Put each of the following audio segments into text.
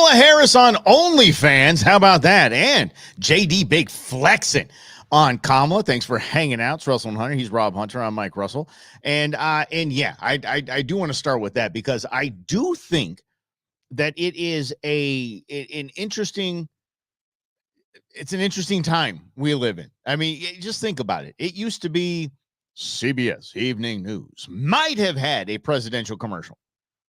Kamala Harris on OnlyFans. How about that? And JD Big flexing on Kamala. Thanks for hanging out. It's Russell and Hunter. He's Rob Hunter. I'm Mike Russell. And yeah, I do want to start with that because I do think that it is an interesting time we live in. I mean, just think about it. It used to be CBS Evening News might have had a presidential commercial.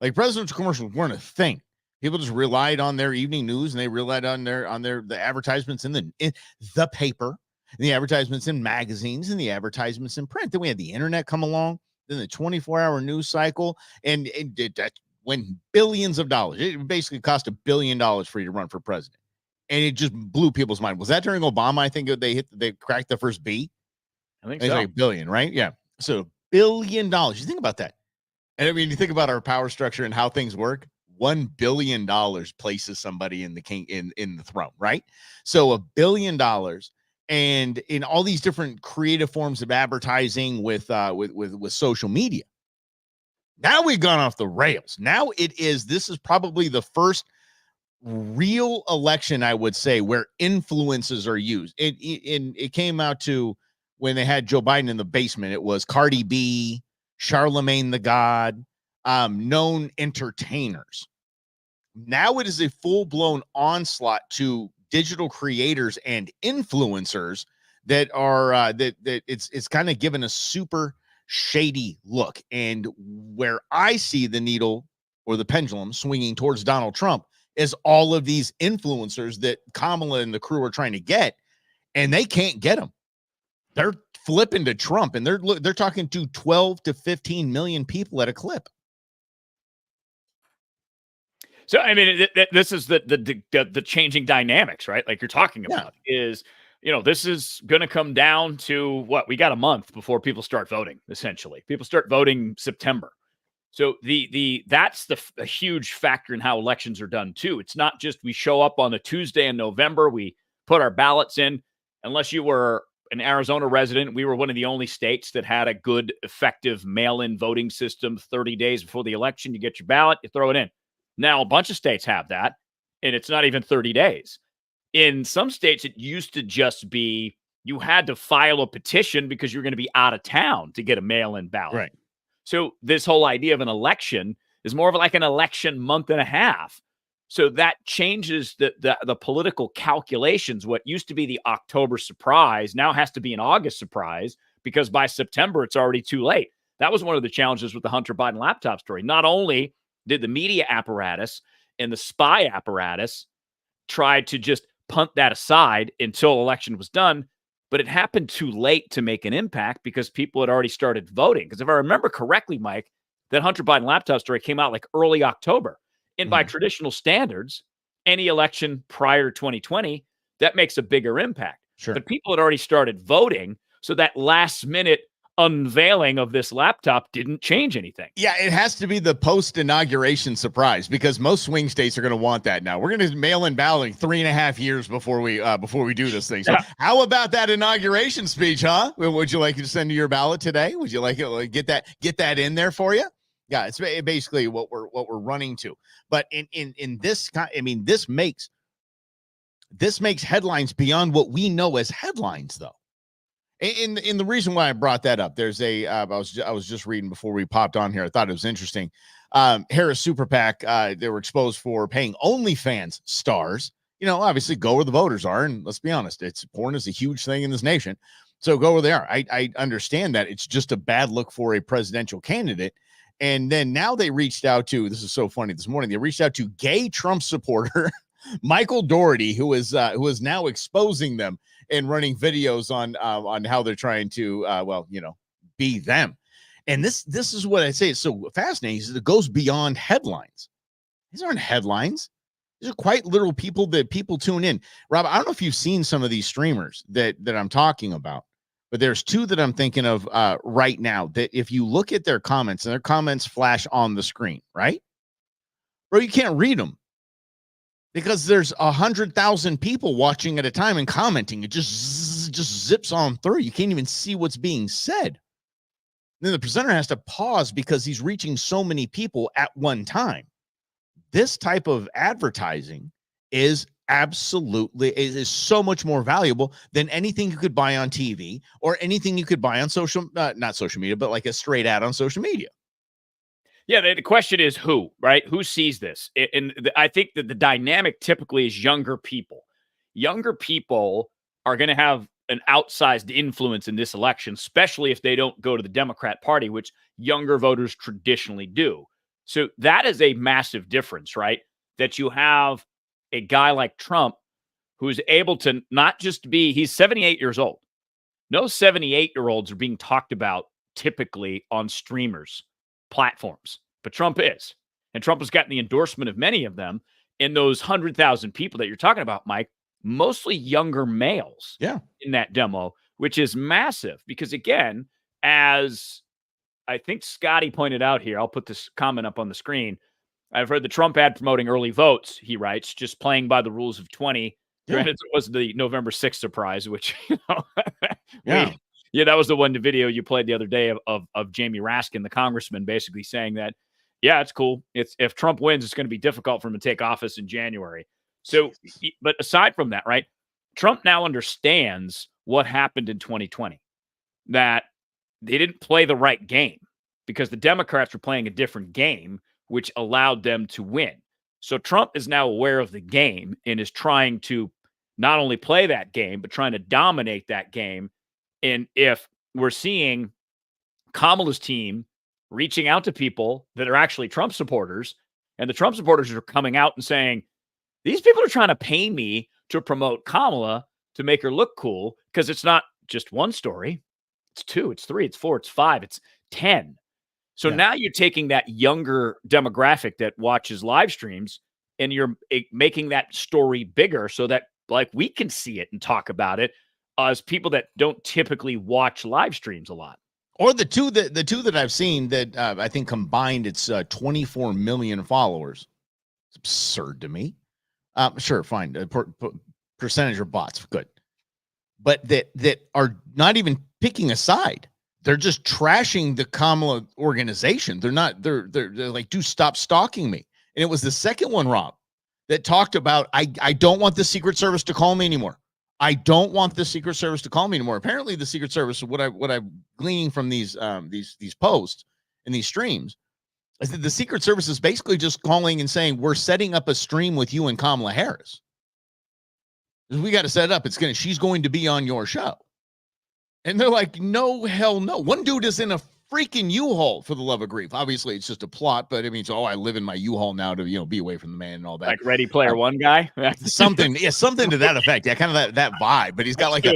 Like presidential commercials weren't a thing. People just relied on their evening news, and they relied on the advertisements in the paper, and the advertisements in magazines, and the advertisements in print. Then we had the internet come along, then the 24-hour news cycle, and that went billions of dollars. It basically cost $1 billion for you to run for president, and it just blew people's mind. Was that during Obama? I think they cracked the first B. I think so. Like $1 billion, right? Yeah. So $1 billion. You think about that. And I mean, you think about our power structure and how things work. $1 billion places somebody in the throne, right? So $1 billion, and in all these different creative forms of advertising with social media. Now we've gone off the rails. Now this is probably the first real election, I would say, where influences are used. It came out to when they had Joe Biden in the basement. It was Cardi B, Charlemagne the God, known entertainers. Now it is a full-blown onslaught to digital creators and influencers that are it's kind of given a super shady look. And where I see the needle or the pendulum swinging towards Donald Trump is all of these influencers that Kamala and the crew are trying to get, and they can't get them. They're flipping to Trump, and they're talking to 12 to 15 million people at a clip. So, I mean, this is the changing dynamics, right? Like you're talking about is, this is going to come down to what we got a month before people start voting. Essentially, people start voting September. So that's a huge factor in how elections are done too. It's not just we show up on a Tuesday in November, we put our ballots in. Unless you were an Arizona resident, we were one of the only states that had a good, effective mail-in voting system. 30 days before the election, you get your ballot, you throw it in. Now, a bunch of states have that, and it's not even 30 days. In some states, it used to just be you had to file a petition because you're going to be out of town to get a mail-in ballot. Right. So this whole idea of an election is more of like an election month and a half. So that changes the political calculations. What used to be the October surprise now has to be an August surprise because by September, it's already too late. That was one of the challenges with the Hunter Biden laptop story. Not only did the media apparatus and the spy apparatus try to just punt that aside until election was done, but it happened too late to make an impact because people had already started voting. Because if I remember correctly, Mike, that Hunter Biden laptop story came out like early October. And by traditional standards, any election prior to 2020, that makes a bigger impact. Sure. But people had already started voting. So that last minute unveiling of this laptop didn't change anything. Yeah, it has to be the post-inauguration surprise because most swing states are going to want that now. We're going to mail in balloting 3.5 years before we do this thing. So how about that inauguration speech, huh? Would you like to send your ballot today? Would you like it? Get that in there for you? Yeah, it's basically what we're running to. But in this, I mean, this makes headlines beyond what we know as headlines, though. In the reason why I brought that up, there's I was just reading before we popped on here. I thought it was interesting. Harris Super PAC, they were exposed for paying OnlyFans stars. Obviously go where the voters are, and let's be honest, porn is a huge thing in this nation. So go where they are. I understand that it's just a bad look for a presidential candidate. And then now they reached out to, this is so funny, this morning, they reached out to gay Trump supporter Michael Doherty, who is now exposing them and running videos on how they're trying to, be them. And this is what I say. It's so fascinating. It goes beyond headlines. These aren't headlines. These are quite literal people that people tune in. Rob, I don't know if you've seen some of these streamers that I'm talking about, but there's two that I'm thinking of right now that if you look at their comments and their comments flash on the screen, right? Bro, you can't read them because there's 100,000 people watching at a time and commenting. It just zips on through. You can't even see what's being said. Then the presenter has to pause because he's reaching so many people at one time. this type of advertising is so much more valuable than anything you could buy on TV or anything you could buy on not social media, but like a straight ad on social media. Yeah, the question is who, right? Who sees this? And I think that the dynamic typically is younger people. Younger people are going to have an outsized influence in this election, especially if they don't go to the Democrat Party, which younger voters traditionally do. So that is a massive difference, right? That you have a guy like Trump who's able to not just he's 78 years old. No 78-year-olds are being talked about typically on streamers platforms, but Trump is. And Trump has gotten the endorsement of many of them. In those 100,000 people that you're talking about, Mike, mostly younger males in that demo, which is massive because, again, as I think Scotty pointed out here, I'll put this comment up on the screen. I've heard the Trump ad promoting early votes, he writes, just playing by the rules of 20. Granted, it was the November 6th surprise, which, that was the video you played the other day of Jamie Raskin, the congressman, basically saying that, it's cool. If Trump wins, it's going to be difficult for him to take office in January. So, but aside from that, right, Trump now understands what happened in 2020, that they didn't play the right game because the Democrats were playing a different game, which allowed them to win. So Trump is now aware of the game and is trying to not only play that game, but trying to dominate that game. And if we're seeing Kamala's team reaching out to people that are actually Trump supporters, and the Trump supporters are coming out and saying, these people are trying to pay me to promote Kamala to make her look cool, because it's not just one story. It's 2, it's 3, it's 4, it's 5, it's 10. So now you're taking that younger demographic that watches live streams and you're making that story bigger so that like we can see it and talk about it as people that don't typically watch live streams a lot. Or the two that I've seen that I think combined it's 24 million followers. It's absurd to me. Sure, fine. Percentage of bots, good. But that are not even picking a side. They're just trashing the Kamala organization. They're like, do stop stalking me. And it was the second one, Rob, that talked about, I don't want the Secret Service to call me anymore. I don't want the Secret Service to call me anymore. Apparently the Secret Service, what I'm gleaning from these posts and these streams, is that the Secret Service is basically just calling and saying, we're setting up a stream with you and Kamala Harris. We got to set it up. She's going to be on your show. And they're like, no, hell no. One dude is in a freaking U-Haul, for the love of grief. Obviously, it's just a plot, but it means, I live in my U-Haul now to, be away from the man and all that. Like Ready Player One guy? something to that effect. Yeah, kind of that vibe. But he's got like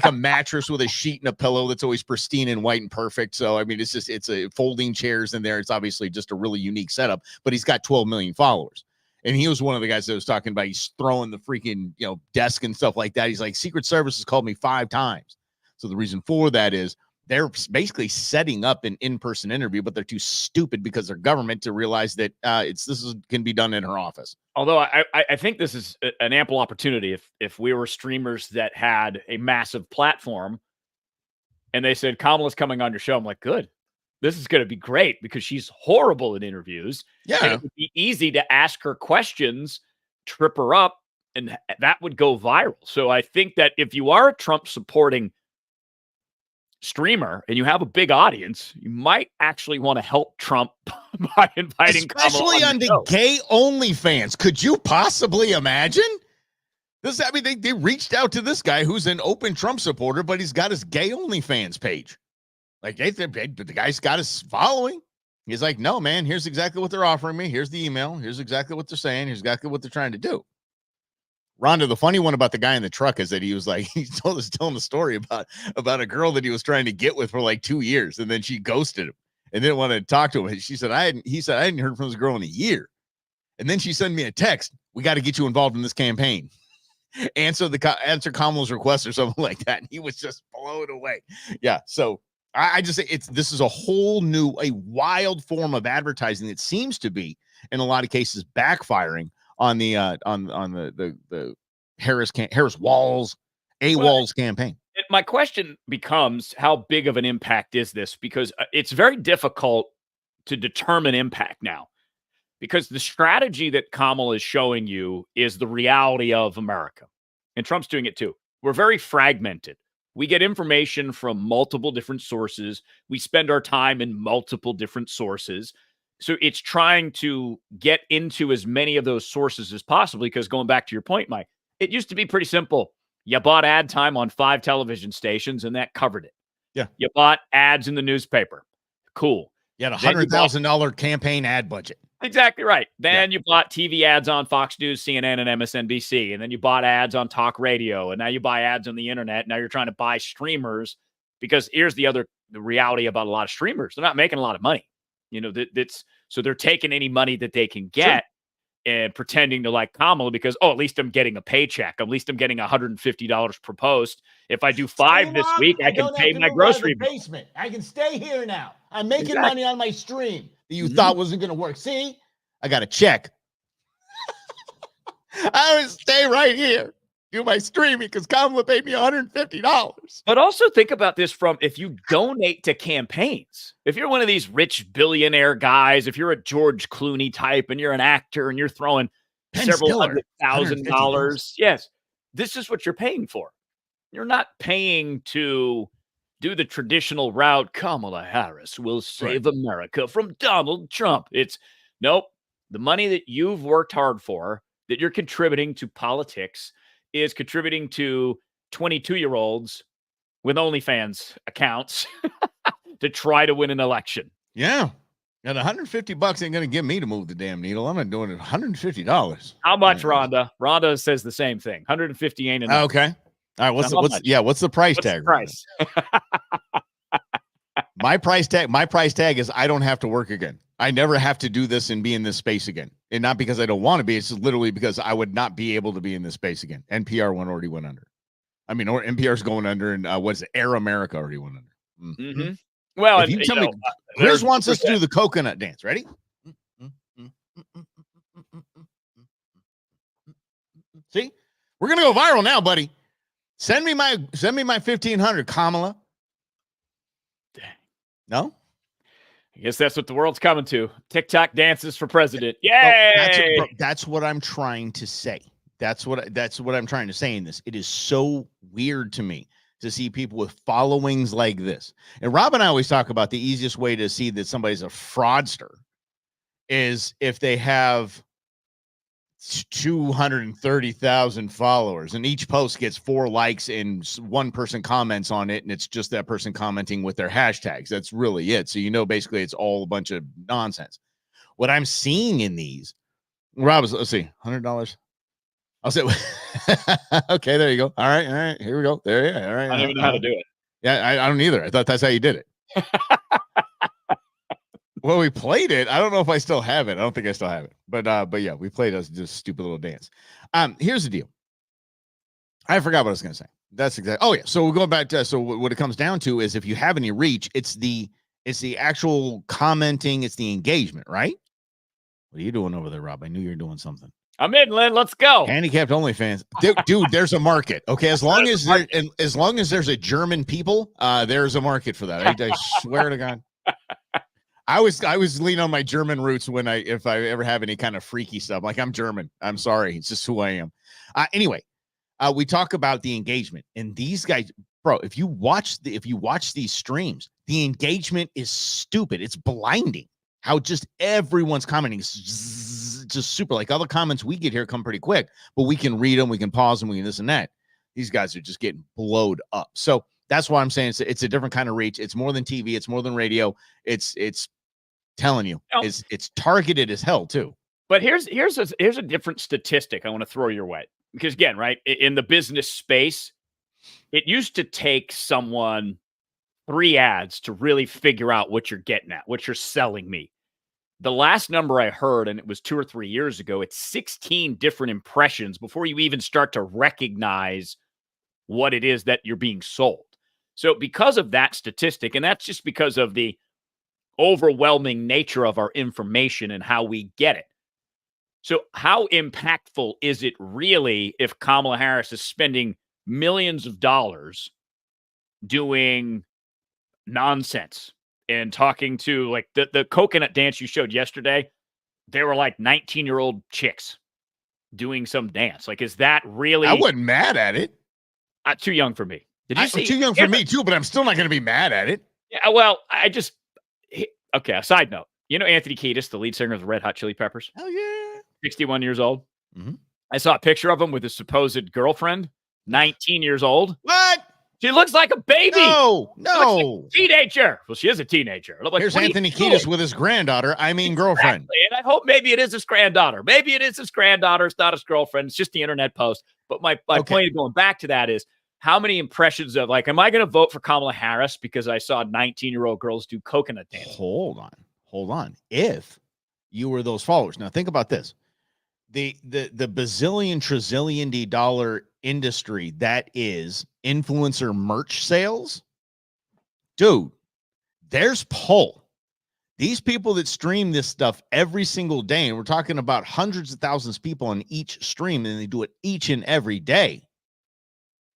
a mattress with a sheet and a pillow that's always pristine and white and perfect. So, I mean, it's a folding chairs in there. It's obviously just a really unique setup, but he's got 12 million followers. And he was one of the guys that was talking about, he's throwing the freaking, desk and stuff like that. He's like, Secret Service has called me 5 times. So the reason for that is they're basically setting up an in-person interview, but they're too stupid because they're government to realize that can be done in her office. Although I think this is an ample opportunity if we were streamers that had a massive platform and they said, Kamala's coming on your show. I'm like, good. This is going to be great because she's horrible in interviews. Yeah. And it would be easy to ask her questions, trip her up, and that would go viral. So I think that if you are a Trump supporting streamer and you have a big audience, you might actually want to help Trump by inviting especially on the gay OnlyFans. Could you possibly imagine this? I mean, they reached out to this guy who's an open Trump supporter, but he's got his gay OnlyFans page. Like the guy's got his following. He's like, no, man, here's exactly what they're offering me. Here's the email. Here's exactly what they're saying. Here's exactly what they're trying to do. Rhonda, the funny one about the guy in the truck is that he was like, he's telling a story about a girl that he was trying to get with for like 2 years, and then she ghosted him and didn't want to talk to him. He said, I hadn't heard from this girl in a year. And then she sent me a text. We got to get you involved in this campaign. Answer Kamala's request or something like that. And he was just blown away. Yeah. So I just say this is a whole new, a wild form of advertising that seems to be in a lot of cases backfiring on the Harris Walls campaign. My question becomes, how big of an impact is this? Because it's very difficult to determine impact now. Because the strategy that Kamala is showing you is the reality of America. And Trump's doing it too. We're very fragmented. We get information from multiple different sources. We spend our time in multiple different sources. So it's trying to get into as many of those sources as possible. Because going back to your point, Mike, it used to be pretty simple. You bought ad time on 5 television stations and that covered it. Yeah. You bought ads in the newspaper. Cool. You had a $100,000 campaign ad budget. Exactly right. Then you bought TV ads on Fox News, CNN, and MSNBC. And then you bought ads on talk radio. And now you buy ads on the internet. Now you're trying to buy streamers because here's the reality about a lot of streamers. They're not making a lot of money. So they're taking any money that they can get and pretending to like Kamala because, at least I'm getting a paycheck. At least I'm getting $150 per post. If I do 5 this week, I can pay my grocery bill. Basement. I can stay here now. I'm making money on my stream that you thought wasn't going to work. See, I got a check. I would stay right here, do my streaming because Kamala paid me $150. But also think about this from if you donate to campaigns. If you're one of these rich billionaire guys, if you're a George Clooney type and you're an actor and you're throwing several $100,000, yes, this is what you're paying for. You're not paying to do the traditional route. Kamala Harris will save America from Donald Trump. It's nope. The money that you've worked hard for, that you're contributing to politics, is contributing to 22-year-olds with OnlyFans accounts to try to win an election. Yeah. And $150 ain't going to get me to move the damn needle. I'm not doing it. $150. How much, Rhonda? Rhonda says the same thing. 150 ain't enough. Okay. All right. What's the price tag? The price? My price tag is I don't have to work again. I never have to do this and be in this space again. And not because I don't want to be. It's literally because I would not be able to be in this space again. NPR already went under. I mean, or NPR's going under, and what's it? Air America already went under. Mm-hmm. Well, if you tell me, Chris wants us to do the coconut dance. Ready? See, we're gonna go viral now, buddy. Send me my 1,500, Kamala. Dang. No. I guess that's what the world's coming to. TikTok dances for president. Yay! That's what I'm trying to say. That's what I'm trying to say in this. It is so weird to me to see people with followings like this. And Rob and I always talk about the easiest way to see that somebody's a fraudster is if they have 230,000 followers and each post gets 4 likes and one person comments on it and it's just that person commenting with their hashtags. That's really it. So basically it's all a bunch of nonsense. What I'm seeing in these, Rob, let's see, $100. I'll say okay, there you go. All right, here we go. There, yeah, all right. I don't even know how to do it. Yeah, I don't either. I thought that's how you did it. Well, we played it. I don't know if I still have it. I don't think I still have it. But yeah, we played us just stupid little dance. Here's the deal. I forgot what I was going to say. That's exactly. Oh yeah. So we're going back to. So what it comes down to is if you have any reach, it's the actual commenting. It's the engagement, right? What are you doing over there, Rob? I knew you were doing something. I'm in, Lynn. Let's go. Handicapped OnlyFans, dude. There's a market. Okay, as long as there's a German people, there's a market for that. I swear to God. I was leaning on my German roots if I ever have any kind of freaky stuff. Like I'm German. I'm sorry. It's just who I am. Anyway, we talk about the engagement and these guys, bro. If you watch these streams, the engagement is stupid. It's blinding. How just everyone's commenting just super. Like all the comments we get here come pretty quick, but we can read them, we can pause them, we can this and that. These guys are just getting blowed up. So that's why I'm saying it's a different kind of reach. It's more than TV. It's more than radio. It's telling you, it's targeted as hell too. But here's a different statistic I want to throw your way because again, right in the business space, it used to take someone 3 ads to really figure out what you're getting at, what you're selling me. The last number I heard, and it was 2 or 3 years ago, it's 16 different impressions before you even start to recognize what it is that you're being sold. So because of that statistic, and that's just because of the overwhelming nature of our information and how we get it. So how impactful is it really if Kamala Harris is spending millions of dollars doing nonsense and talking to like the coconut dance you showed yesterday? they were like 19-year-old chicks doing some dance. Like, is that really? I wasn't mad at it. Too young for me. Did you see? Too young for me too, but I'm still not going to be mad at it. Yeah, well, okay, a side note. You know Anthony Kiedis, the lead singer of the Red Hot Chili Peppers? Hell yeah. 61 years old. Mm-hmm. I saw a picture of him with his supposed girlfriend, 19 years old. What? She looks like a baby. No. Like a teenager. Well, she is a teenager. Like, here's Anthony Kiedis with his granddaughter. Girlfriend. Exactly. And I hope maybe it is his granddaughter. Maybe it is his granddaughter. It's not his girlfriend. It's just the internet post. But my point of going back to that is, how many impressions of, like, am I going to vote for Kamala Harris because I saw 19-year-old girls do coconut dance? Hold on. If you were those followers. Now think about this. The bazillion trillion dollar industry that is influencer merch sales. Dude, there's pull. These people that stream this stuff every single day, and we're talking about hundreds of thousands of people on each stream, and they do it each and every day.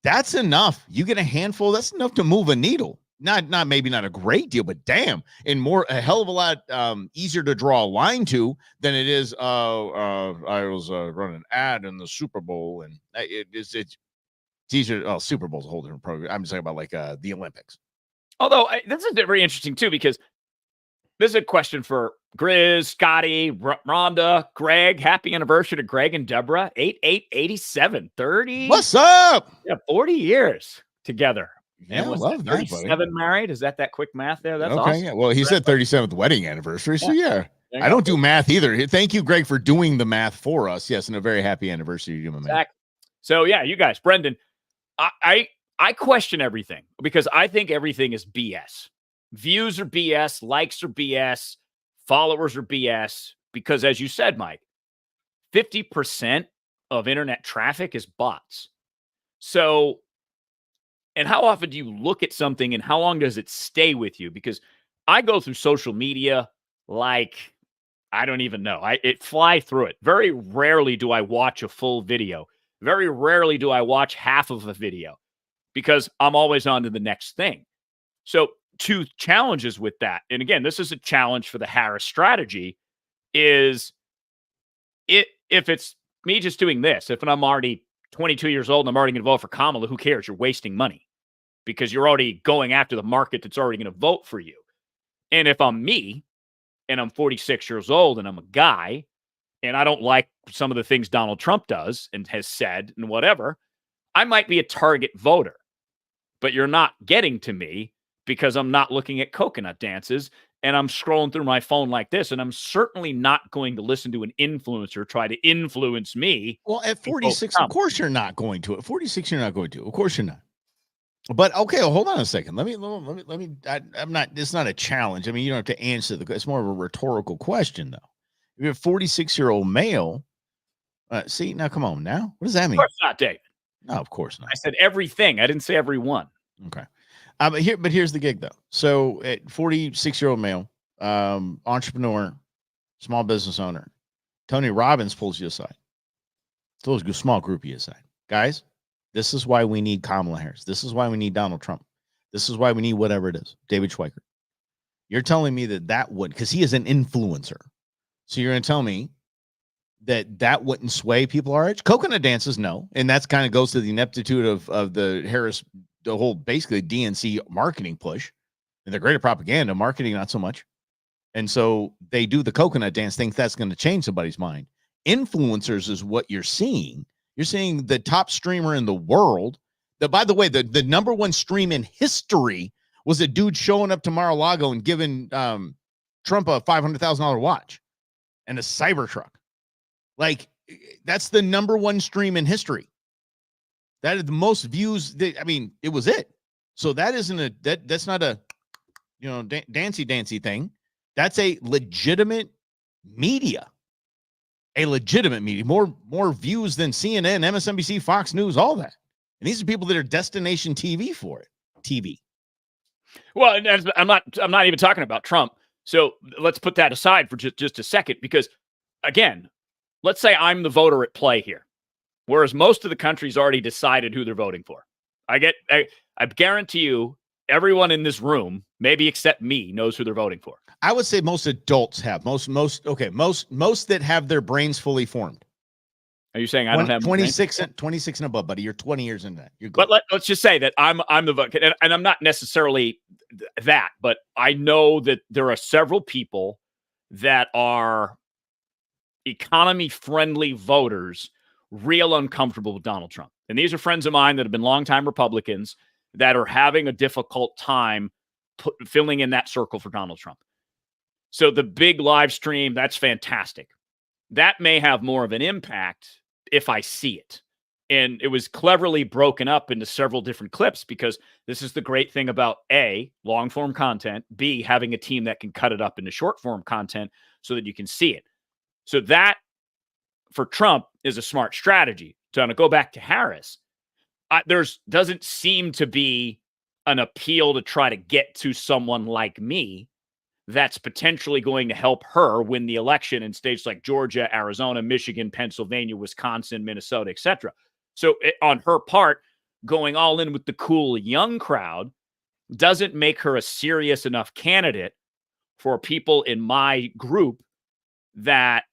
That's enough. You get a handful, that's enough to move a needle. Maybe not a great deal, but damn, and a hell of a lot easier to draw a line to than it is. I was running an ad in the Super Bowl, and it's easier. Oh, Super Bowl's a whole different program. I'm just talking about like the Olympics. Although this is very interesting too, because this is a question for Grizz, Scotty, Rhonda, Greg. Happy anniversary to Greg and Deborah. 87, 30. What's up? Yeah, 40 years together. Yeah, and was love 37 that, married? Is that quick math there? That's okay, awesome. Yeah. Well, he said 37th wedding anniversary, so yeah. I don't do math either. Thank you, Greg, for doing the math for us. Yes, and a very happy anniversary to you, my man. Exactly. So yeah, you guys, Brendan, I question everything because I think everything is BS. Views are BS, likes are BS, followers are BS. Because as you said, Mike, 50% of internet traffic is bots. So, and how often do you look at something and how long does it stay with you? Because I go through social media like, I don't even know. It fly through it. Very rarely do I watch a full video. Very rarely do I watch half of a video because I'm always on to the next thing. So two challenges with that. And again, this is a challenge for the Harris strategy is if it's me just doing this, if I'm already 22 years old and I'm already going to vote for Kamala, who cares? You're wasting money because you're already going after the market that's already going to vote for you. And if I'm me and I'm 46 years old and I'm a guy and I don't like some of the things Donald Trump does and has said and whatever, I might be a target voter, but you're not getting to me because I'm not looking at coconut dances and I'm scrolling through my phone like this. And I'm certainly not going to listen to an influencer try to influence me. Well, at 46, of course you're not going to. At 46, you're not going to. Of course you're not. But okay, well, hold on a second. I'm not, it's not a challenge. I mean, you don't have to answer it's more of a rhetorical question though. If you're a 46-year-old male, see, now come on now. What does that mean? Of course not, David. No, of course not. I said everything. I didn't say everyone. Okay. But here's the gig though. So at 46-year-old male, entrepreneur, small business owner, Tony Robbins pulls you aside. Pulls a small group of you aside. Guys, this is why we need Kamala Harris. This is why we need Donald Trump. This is why we need whatever it is. David Schweiker. You're telling me that would, because he is an influencer. So you're going to tell me that wouldn't sway people our age? Coconut dances, no. And that's kind of goes to the ineptitude of the Harris, the whole basically DNC marketing push. And they're great at propaganda, marketing not so much. And so they do the coconut dance, think that's going to change somebody's mind. Influencers is what you're seeing. You're seeing the top streamer in the world. That, by the way, the number one stream in history was a dude showing up to Mar-a-Lago and giving Trump a $500,000 watch and a Cybertruck. Like, that's the number one stream in history. That is the most views. It was it. So that isn't that's not a, dancy thing. That's a legitimate media. A legitimate media. More views than CNN, MSNBC, Fox News, all that. And these are people that are destination TV for it. TV. Well, and I'm not even talking about Trump. So let's put that aside for just a second, because again, let's say I'm the voter at play here, whereas most of the country's already decided who they're voting for. I guarantee you, everyone in this room, maybe except me, knows who they're voting for. I would say most adults have most that have their brains fully formed. Are you saying I don't have 26 and above, buddy? You're 20 years into that. You're good. But let's just say that I'm the vote, and I'm not necessarily that, but I know that there are several people that are economy-friendly voters real uncomfortable with Donald Trump. And these are friends of mine that have been longtime Republicans that are having a difficult time filling in that circle for Donald Trump. So the big live stream, that's fantastic. That may have more of an impact if I see it. And it was cleverly broken up into several different clips because this is the great thing about A, long form content, B, having a team that can cut it up into short form content so that you can see it. So that for Trump is a smart strategy. So to go back to Harris, there's doesn't seem to be an appeal to try to get to someone like me that's potentially going to help her win the election in states like Georgia, Arizona, Michigan, Pennsylvania, Wisconsin, Minnesota, etc. So on her part, going all in with the cool young crowd doesn't make her a serious enough candidate for people in my group that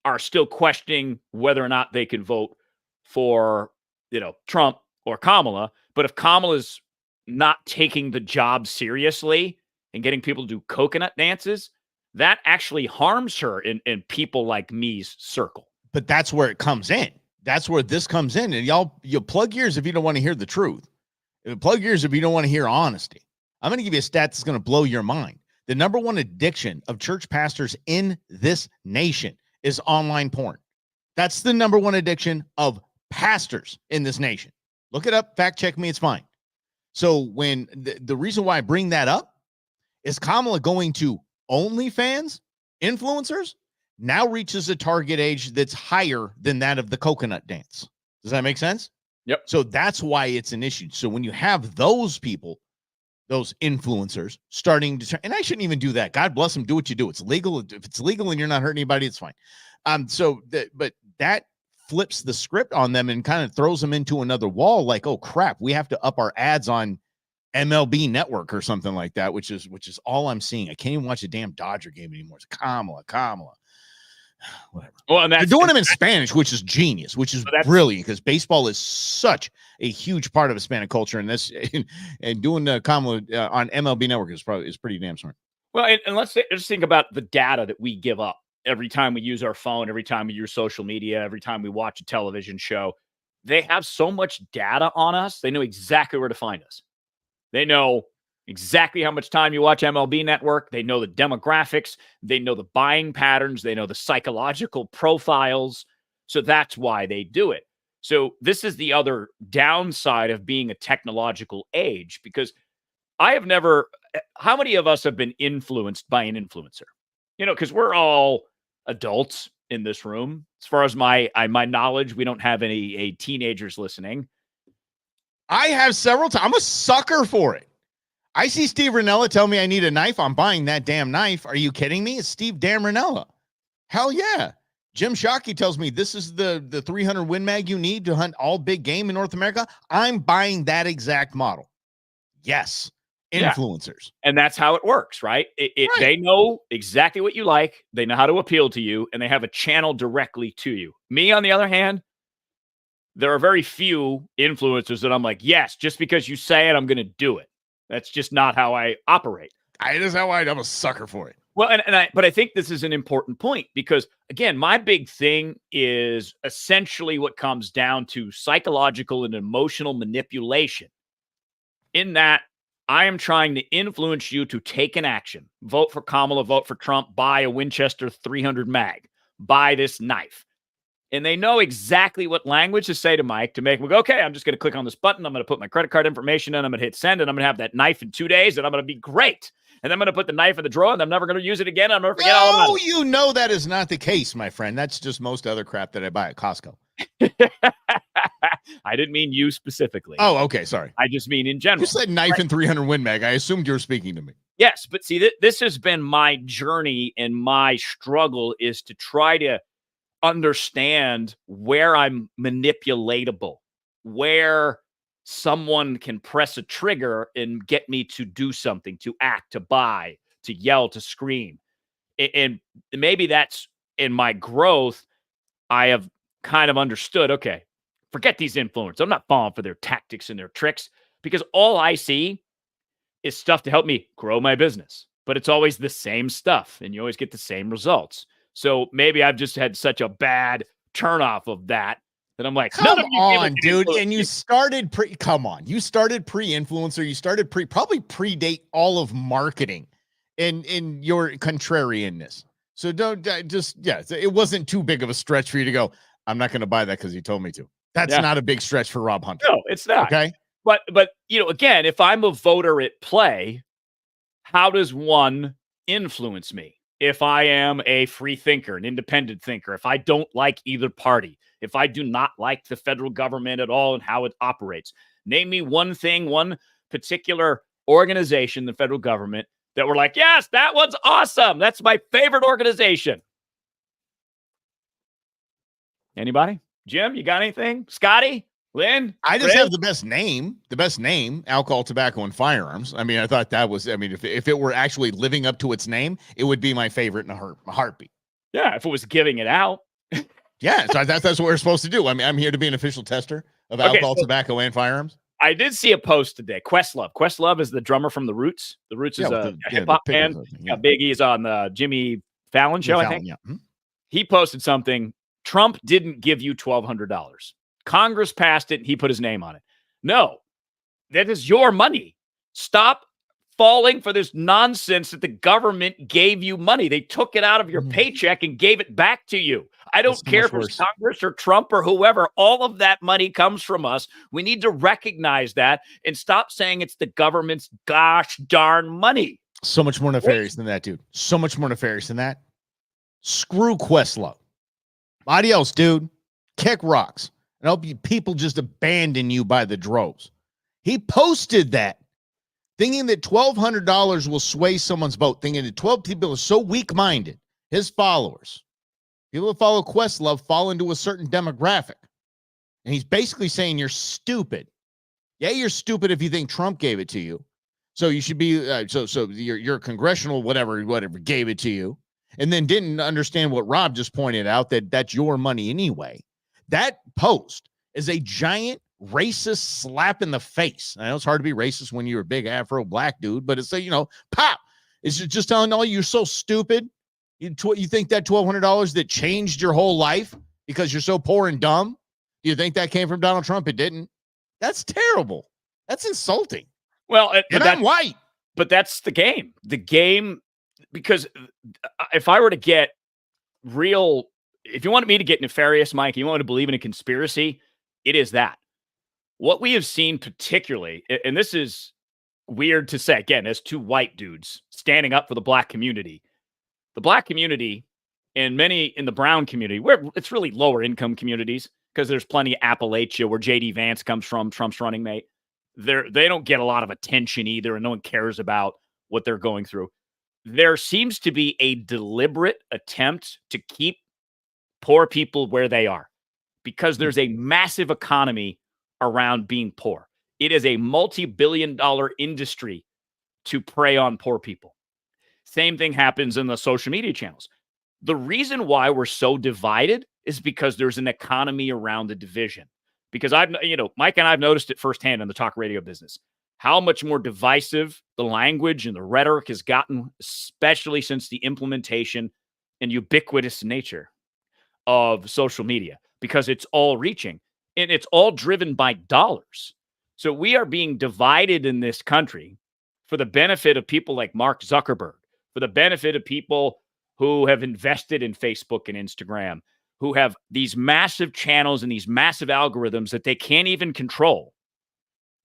are still questioning whether or not they can vote for, Trump or Kamala. But if Kamala's not taking the job seriously and getting people to do coconut dances, that actually harms her in people like me's circle. But that's where it comes in. That's where this comes in. And you'll plug ears if you don't want to hear the truth. Plug ears if you don't want to hear honesty. I'm going to give you a stat that's going to blow your mind. The number one addiction of church pastors in this nation is online porn. That's the number one addiction of pastors in this nation. Look it up. Fact check me. It's fine. So when the reason why I bring that up is Kamala going to OnlyFans influencers now reaches a target age that's higher than that of the coconut dance. Does that make sense? Yep. So that's why it's an issue. So when you have those people, those influencers starting to turn, and I shouldn't even do that. God bless them. Do what you do. It's legal. If it's legal and you're not hurting anybody, it's fine. But that flips the script on them and kind of throws them into another wall. Like, oh crap, we have to up our ads on MLB Network or something like that, which is all I'm seeing. I can't even watch a damn Dodger game anymore. It's Kamala. Whatever. Well, and they're doing them in Spanish, which is genius, which is brilliant because baseball is such a huge part of Hispanic culture, and this and doing the Kamala on MLB Network is pretty damn smart. Well, and let's think about the data that we give up every time we use our phone, every time we use social media, every time we watch a television show. They have so much data on us; they know exactly where to find us. They know exactly how much time you watch MLB Network. They know the demographics. They know the buying patterns. They know the psychological profiles. So that's why they do it. So this is the other downside of being a technological age, because I have never, how many of us have been influenced by an influencer? Because we're all adults in this room. As far as my knowledge, we don't have any teenagers listening. I have several times. I'm a sucker for it. I see Steve Rinella tell me I need a knife. I'm buying that damn knife. Are you kidding me? It's Steve damn Rinella. Hell yeah. Jim Shockey tells me this is the 300 Win Mag you need to hunt all big game in North America. I'm buying that exact model. Yes. Influencers. Yeah. And that's how it works, right? Right? They know exactly what you like. They know how to appeal to you, and they have a channel directly to you. Me, on the other hand, there are very few influencers that I'm like, yes, just because you say it, I'm going to do it. That's just not how I operate. It is how I'm a sucker for it. Well, but I think this is an important point because, again, my big thing is essentially what comes down to psychological and emotional manipulation. In that, I am trying to influence you to take an action. Vote for Kamala, vote for Trump, buy a Winchester 300 mag, buy this knife. And they know exactly what language to say to Mike to make him go, okay, I'm just going to click on this button. I'm going to put my credit card information in. I'm going to hit send, and I'm going to have that knife in 2 days, and I'm going to be great. And I'm going to put the knife in the drawer, and I'm never going to use it again. I'm never forget all about it. You know that is not the case, my friend. That's just most other crap that I buy at Costco. I didn't mean you specifically. Oh, okay. Sorry. I just mean in general. You said knife and 300 Win Mag. I assumed you were speaking to me. Yes, but see, this has been my journey, and my struggle is to try to understand where I'm manipulatable, where someone can press a trigger and get me to do something, to act, to buy, to yell, to scream. And maybe that's in my growth. I have kind of understood, okay, forget these influencers. I'm not falling for their tactics and their tricks because all I see is stuff to help me grow my business. But it's always the same stuff and you always get the same results. So maybe I've just had such a bad turnoff of that I'm like, come on, dude. And you started you started pre-influencer. You started probably predate all of marketing in your contrarianness. So don't it wasn't too big of a stretch for you to go, I'm not going to buy that because you told me to. That's not a big stretch for Rob Hunter. No, it's not. Okay. But again, if I'm a voter at play, how does one influence me? If I am a free thinker, an independent thinker, if I don't like either party, if I do not like the federal government at all and how it operates, name me one thing, one particular organization, the federal government, that we're like, yes, that one's awesome. That's my favorite organization. Anybody? Jim, you got anything? Scotty? Lynn? I just have the best name, alcohol, tobacco, and firearms. I mean, I thought that was, if it were actually living up to its name, it would be my favorite in a heartbeat. Yeah, if it was giving it out. Yeah, so that's what we're supposed to do. I mean, I'm here to be an official tester of alcohol, tobacco, and firearms. I did see a post today. Questlove. Questlove is the drummer from The Roots. The Roots is a hip-hop band. Big is on the Jimmy Fallon show, I think. Yeah. Mm-hmm. He posted something. Trump didn't give you $1,200. Congress passed it, and he put his name on it. No, that is your money. Stop falling for this nonsense that the government gave you money. They took it out of your paycheck and gave it back to you. I don't care if it's Congress or Trump or whoever. All of that money comes from us. We need to recognize that and stop saying it's the government's gosh darn money. So much more nefarious than that, dude. So much more nefarious than that. Screw Questlove. Adios, dude. Kick rocks. And I hope people just abandon you by the droves. He posted that, thinking that $1,200 will sway someone's vote, thinking that 12 people are so weak-minded, his followers, people that follow Questlove, fall into a certain demographic. And he's basically saying you're stupid. Yeah, you're stupid if you think Trump gave it to you. So you should be, so your congressional whatever gave it to you, and then didn't understand what Rob just pointed out, that that's your money anyway. That post is a giant racist slap in the face. I know it's hard to be racist when you're a big Afro black dude, but it's pop. It's just telling all you're so stupid. You think that $1,200 that changed your whole life because you're so poor and dumb? Do you think that came from Donald Trump? It didn't. That's terrible. That's insulting. Well, and I'm white. But that's the game. The game, because if I were to get real, if you wanted me to get nefarious, Mike, you want to believe in a conspiracy, it is that. What we have seen particularly, and this is weird to say, again, as two white dudes standing up for the black community and many in the brown community, where it's really lower income communities, because there's plenty of Appalachia where J.D. Vance comes from, Trump's running mate. They don't get a lot of attention either, and no one cares about what they're going through. There seems to be a deliberate attempt to keep poor people where they are, because there's a massive economy around being poor. It is a multi-billion-dollar industry to prey on poor people. Same thing happens in the social media channels. The reason why we're so divided is because there's an economy around the division. Because Mike and I've noticed it firsthand in the talk radio business, how much more divisive the language and the rhetoric has gotten, especially since the implementation and ubiquitous nature of social media, because it's all reaching and it's all driven by dollars. So we are being divided in this country for the benefit of people like Mark Zuckerberg, for the benefit of people who have invested in Facebook and Instagram, who have these massive channels and these massive algorithms that they can't even control.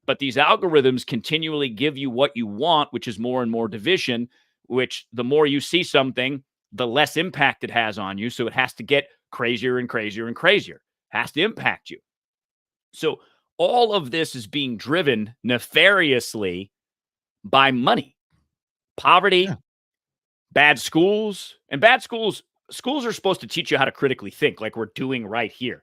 But these algorithms continually give you what you want, which is more and more division, which the more you see something, the less impact it has on you. So it has to get crazier and crazier and crazier. It has to impact you. So all of this is being driven nefariously by money, poverty, bad schools. And schools are supposed to teach you how to critically think, like we're doing right here.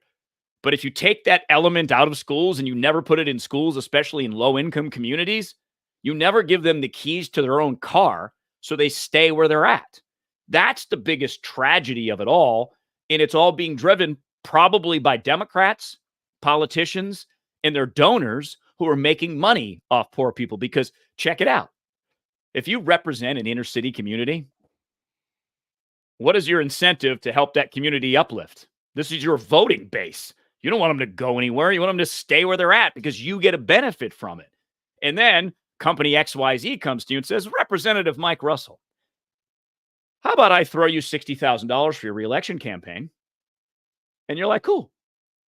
But if you take that element out of schools and you never put it in schools, especially in low-income communities, you never give them the keys to their own car so they stay where they're at. That's the biggest tragedy of it all. And it's all being driven probably by Democrats, politicians, and their donors who are making money off poor people. Because check it out. If you represent an inner city community, what is your incentive to help that community uplift? This is your voting base. You don't want them to go anywhere. You want them to stay where they're at because you get a benefit from it. And then company XYZ comes to you and says, Representative Mike Russell, how about I throw you $60,000 for your reelection campaign? And you're like, cool.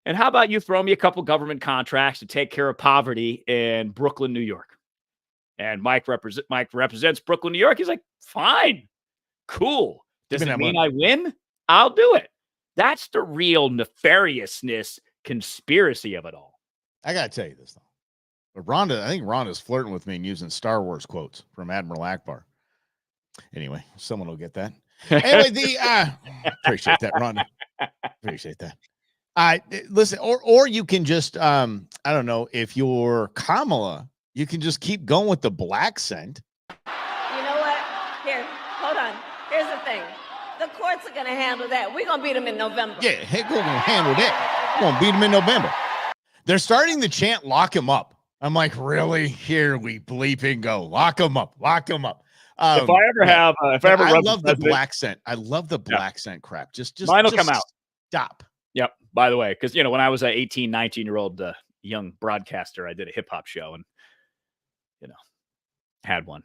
And how about you throw me a couple government contracts to take care of poverty in Brooklyn, New York? And Mike represents Brooklyn, New York. He's like, fine, cool. Does it mean I win? I'll do it. That's the real nefariousness conspiracy of it all. I got to tell you this, though. But I think Rhonda's flirting with me and using Star Wars quotes from Admiral Akbar. Anyway, someone will get that. Anyway, appreciate that, Rhonda. Appreciate that. Listen, or you can just, I don't know, if you're Kamala, you can just keep going with the black scent. You know what? Here, hold on. Here's the thing. The courts are going to handle that. We're going to beat them in November. Yeah, heck, we're going to handle that. We're going to beat them in November. They're starting to chant, lock him up. I'm like, really? Here we bleeping go. Lock him up. Lock him up. If I ever have, I love the black scent. I love the black scent crap. Just mine will come out. Stop. Yep. By the way, because, when I was an 18, 19-year-old young broadcaster, I did a hip hop show and, had one.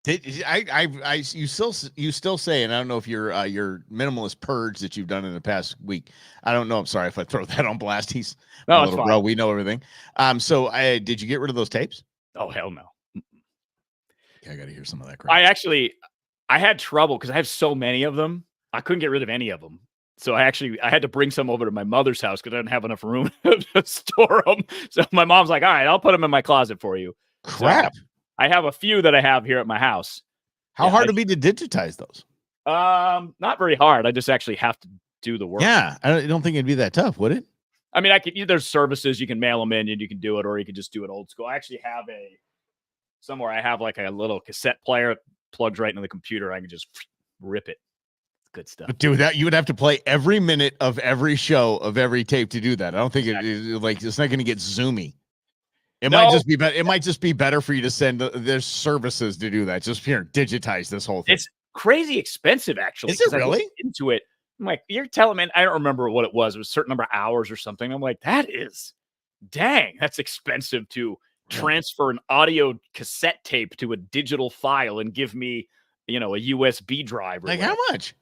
You still say, and I don't know if your minimalist purge that you've done in the past week. I don't know. I'm sorry if I throw that on blast. He's a little bro. We know everything. So did you get rid of those tapes? Oh, hell no. Okay, I got to hear some of that crap. I had trouble because I have so many of them. I couldn't get rid of any of them. So I had to bring some over to my mother's house because I didn't have enough room to store them. So my mom's like, all right, I'll put them in my closet for you. Crap. So I have a few that I have here at my house. How hard would it be to digitize those? Not very hard. I just actually have to do the work. Yeah. I don't think it'd be that tough, would it? I mean, there's services you can mail them in and you can do it, or you can just do it old school. I actually have somewhere I have like a little cassette player, plugs right into the computer. I can just rip it. It's good stuff. But dude, you would have to play every minute of every show of every tape to do that. I don't think it's not going to get zoomy. It might just be better. It might just be better for you to send. There's services to do that. Just here, digitize this whole thing. It's crazy expensive, actually. Is it really? Into it, I'm like, you're telling me. I don't remember what it was. It was a certain number of hours or something. I'm like, that's expensive to transfer an audio cassette tape to a digital file and give me, a USB drive. Like how much?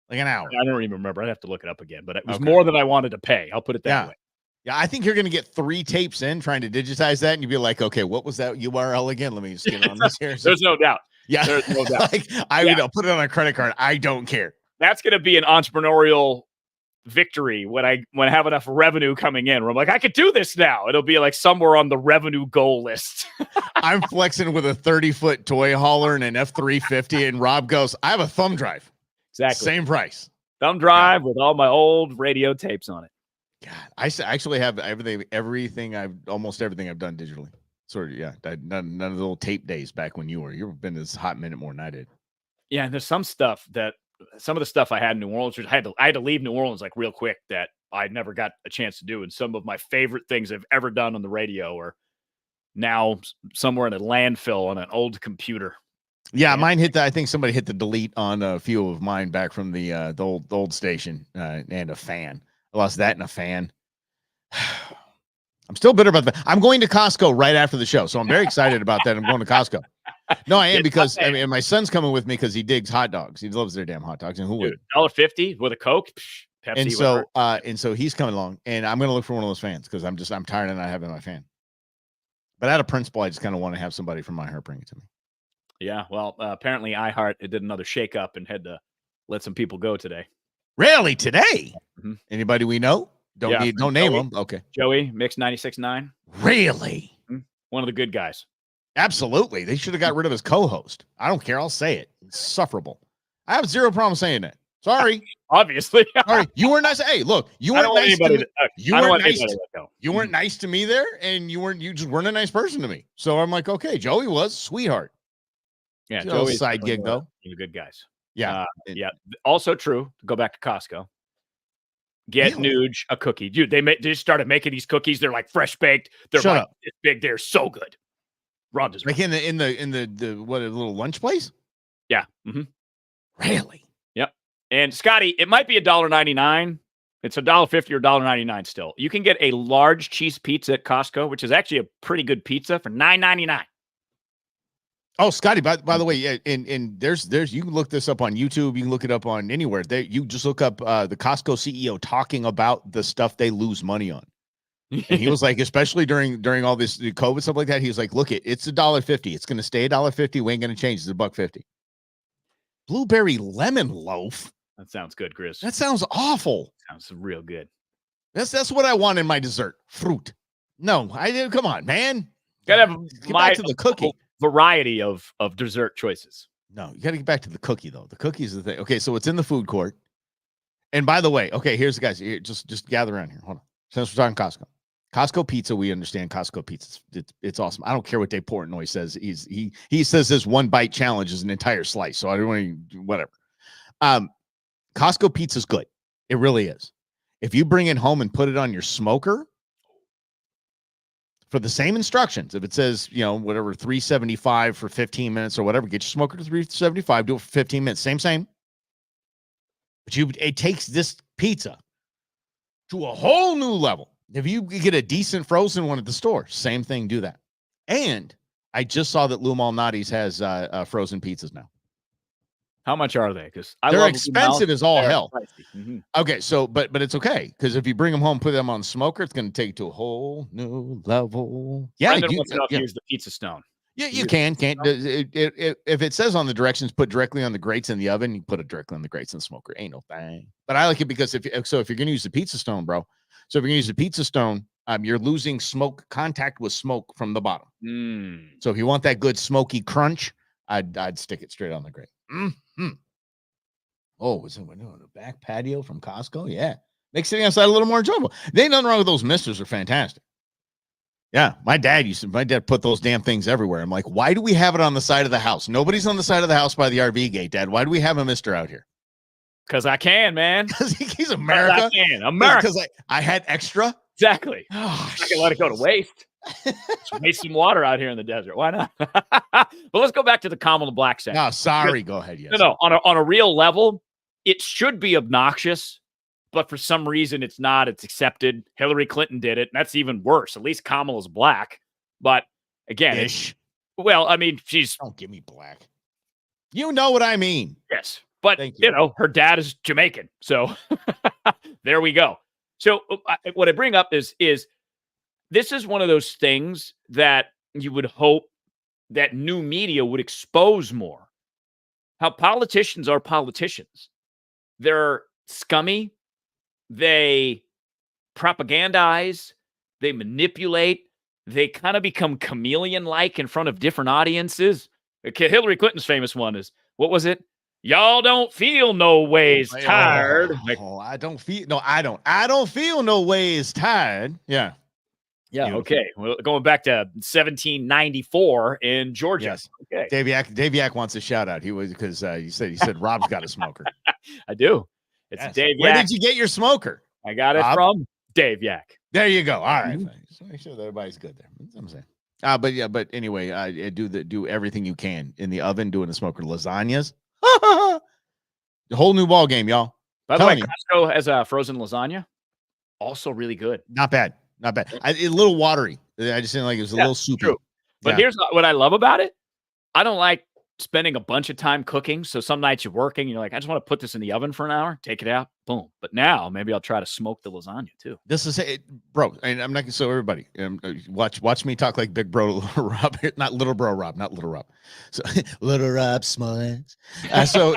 Like an hour? I don't even remember. I'd have to look it up again. But it was more than I wanted to pay. I'll put it that way. Yeah, I think you're going to get 3 tapes in trying to digitize that, and you'll be like, okay, what was that URL again? Let me just get on this here. There's no doubt. Yeah. There's no doubt. Put it on a credit card. I don't care. That's going to be an entrepreneurial victory when I have enough revenue coming in where I'm like, I could do this now. It'll be like somewhere on the revenue goal list. I'm flexing with a 30-foot toy hauler and an F350, and Rob goes, I have a thumb drive. Exactly. Same price. Thumb drive with all my old radio tapes on it. God, I actually have almost everything I've done digitally. Sort of, yeah. None of the old tape days back when you've been this hot minute more than I did. Yeah, and there's some of the stuff I had in New Orleans, which I had to leave New Orleans like real quick that I never got a chance to do. And some of my favorite things I've ever done on the radio are now somewhere in a landfill on an old computer. Yeah, mine hit I think somebody hit the delete on a few of mine back from the old station and a fan. I lost that and a fan. I'm still bitter about that. I'm going to Costco right after the show, so I'm very excited about that. I'm going to Costco. No, I am because my son's coming with me because he digs hot dogs. He loves their damn hot dogs, and who would? $1.50 with a Coke, Pepsi. And so he's coming along, and I'm going to look for one of those fans because I'm tired of not having my fan. But out of principle, I just kind of want to have somebody from iHeart bring it to me. Yeah, well, apparently iHeart did another shakeup and had to let some people go today. Really? Today? Mm-hmm. Anybody we know? Don't name them. Okay. Joey, Mix 96.9. Really? Mm-hmm. One of the good guys. Absolutely. They should have got rid of his co-host. I don't care. I'll say it. It's insufferable. I have zero problem saying that. Sorry. Obviously. Sorry. You weren't nice. Hey, look, you weren't nice to me. You weren't nice to me there, and you just weren't a nice person to me. So I'm like, okay, Joey was sweetheart. Yeah, Joe's Joey's side definitely gig one of though. the good guys. Yeah. Yeah. Also true. Go back to Costco. Get Really? Nuge a cookie, dude. They just started making these cookies. They're like fresh baked. They're Shut like up. this big. They're so good. Rhonda's Like right. in the what, a little lunch place? Yeah. Really? Yep. And Scotty, it might be $1.99. It's $1.50 or $1.99 still. You can get a large cheese pizza at Costco, which is actually a pretty good pizza for $9.99. Oh, Scotty, by the way, yeah, and there's you can look this up on YouTube, you can look it up on anywhere. You just look up the Costco CEO talking about the stuff they lose money on. And he was like, especially during all this COVID stuff like that, he was like, look, it's $1.50. It's gonna stay $1.50. We ain't gonna change. It's $1.50. Blueberry lemon loaf. That sounds good, Chris. That sounds awful. Sounds real good. That's what I want in my dessert. Fruit. No, I didn't. Come on, man. Gotta have Get back to the cookie. Variety of dessert choices. No, you got to get back to the cookie though. The cookie is the thing. Okay, so it's in the food court. And by the way, okay, here's the guys. Here, just gather around here. Hold on. Since we're talking Costco pizza, we understand Costco pizza. It's awesome. I don't care what Dave Portnoy says. He says this 1 bite challenge is an entire slice. So I don't want to whatever. Costco pizza's good. It really is. If you bring it home and put it on your smoker for the same instructions, if it says, whatever, 375 for 15 minutes or whatever, get your smoker to 375, do it for 15 minutes. Same. But it takes this pizza to a whole new level. If you get a decent frozen one at the store, same thing, do that. And I just saw that Lou Malnati's has frozen pizzas now. How much are they? Because they're expensive as all hell. Mm-hmm. Okay, so but it's okay because if you bring them home, put them on the smoker, it's going to take you to a whole new level. Yeah, Brendan wants to know if you use the pizza stone. Yeah, you can. If it says on the directions, put directly on the grates in the oven, you put it directly on the grates in the smoker. Ain't no thing. But I like it because if you're going to use the pizza stone, bro. So if you're going to use the pizza stone, you're losing contact with smoke from the bottom. So if you want that good smoky crunch, I'd stick it straight on the grate. Mm-hmm. Oh, was it the back patio from Costco? Yeah. Makes sitting outside a little more enjoyable. There ain't nothing wrong with those misters. Are fantastic. Yeah. My dad put those damn things everywhere. I'm like, why do we have it on the side of the house? Nobody's on the side of the house by the RV gate, Dad. Why do we have a mister out here? Because I can, man. Because he's America. I can. America. Because I had extra. Exactly. Oh, I can let it go to waste. Just waste some water out here in the desert. Why not? But let's go back to the Kamala Black section. No, sorry. Go ahead. Yes. No. On a real level, it should be obnoxious, but for some reason it's not. It's accepted. Hillary Clinton did it. And that's even worse. At least Kamala's black. But again, she's. Don't give me black. You know what I mean. Yes. But, her dad is Jamaican. So there we go. So what I bring up is this is one of those things that you would hope that new media would expose more. How politicians are politicians. They're scummy. They propagandize. They manipulate. They kind of become chameleon-like in front of different audiences. Okay, Hillary Clinton's famous one is, what was it? Y'all don't feel no ways tired. I don't feel no ways tired. Yeah. Yeah. Beautiful. Okay. Well, going back to 1794 in Georgia. Yes. Okay. Dave Yak wants a shout out. He said Rob's got a smoker. I do. It's Dave Yak. Where did you get your smoker? I got it from Dave Yak. There you go. All right. So make sure that everybody's good there. That's what I'm saying. But anyway, do everything you can in the oven, doing the smoker lasagnas. The whole new ball game, y'all. By the way, Costco has a frozen lasagna. Also really good. Not bad. A little watery. I just didn't like it was a little soupy. True. But here's what I love about it. I don't like spending a bunch of time cooking. So some nights you're working, you're like, I just want to put this in the oven for an hour, take it out, boom. But now maybe I'll try to smoke the lasagna too. This is it, bro. And I'm not gonna. So everybody, watch me talk like big bro Rob, not little bro Rob, not little Rob. So little Rob Smollett. So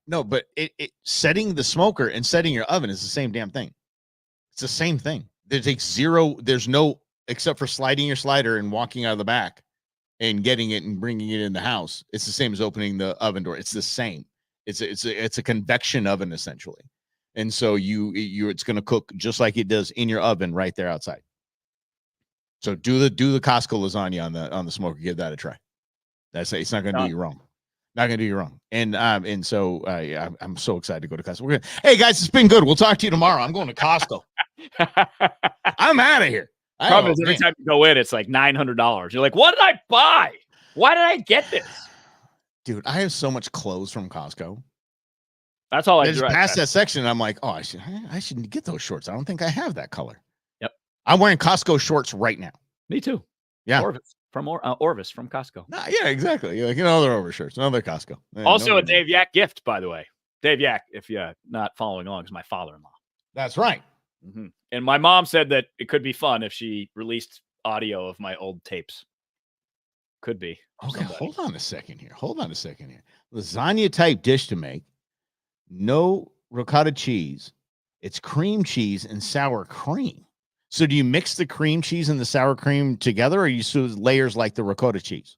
no, but it setting the smoker and setting your oven is the same damn thing. It's the same thing. There's no, except for sliding your slider and walking out of the back and getting it and bringing it in the house. It's the same as opening the oven door. It's the same. It's a convection oven essentially. And so it's going to cook just like it does in your oven right there outside. So do the Costco lasagna on the smoker. Give that a try. It's not going to do you wrong. Not going to do you wrong. And so yeah, I'm so excited to go to Costco. Hey guys, it's been good. We'll talk to you tomorrow. I'm going to Costco. I'm out of here. Problem is every time you go in, it's like $900. You're like, what did I buy? Why did I get this? Dude, I have so much clothes from Costco. That's all I just past that section, and I'm like, oh, I should get those shorts. I don't think I have that color. Yep. I'm wearing Costco shorts right now. Me too. Yeah. Orvis from Costco. Yeah, exactly. You're like, another Orvis shirts, another Costco. Also a Dave Yak gift, by the way. Dave Yak, if you're not following along, is my father-in-law. That's right. Mm-hmm. And my mom said that it could be fun if she released audio of my old tapes. Could be. Okay, hold on a second here. Lasagna type dish to make. No ricotta cheese. It's cream cheese and sour cream. So do you mix the cream cheese and the sour cream together, or you use layers like the ricotta cheese?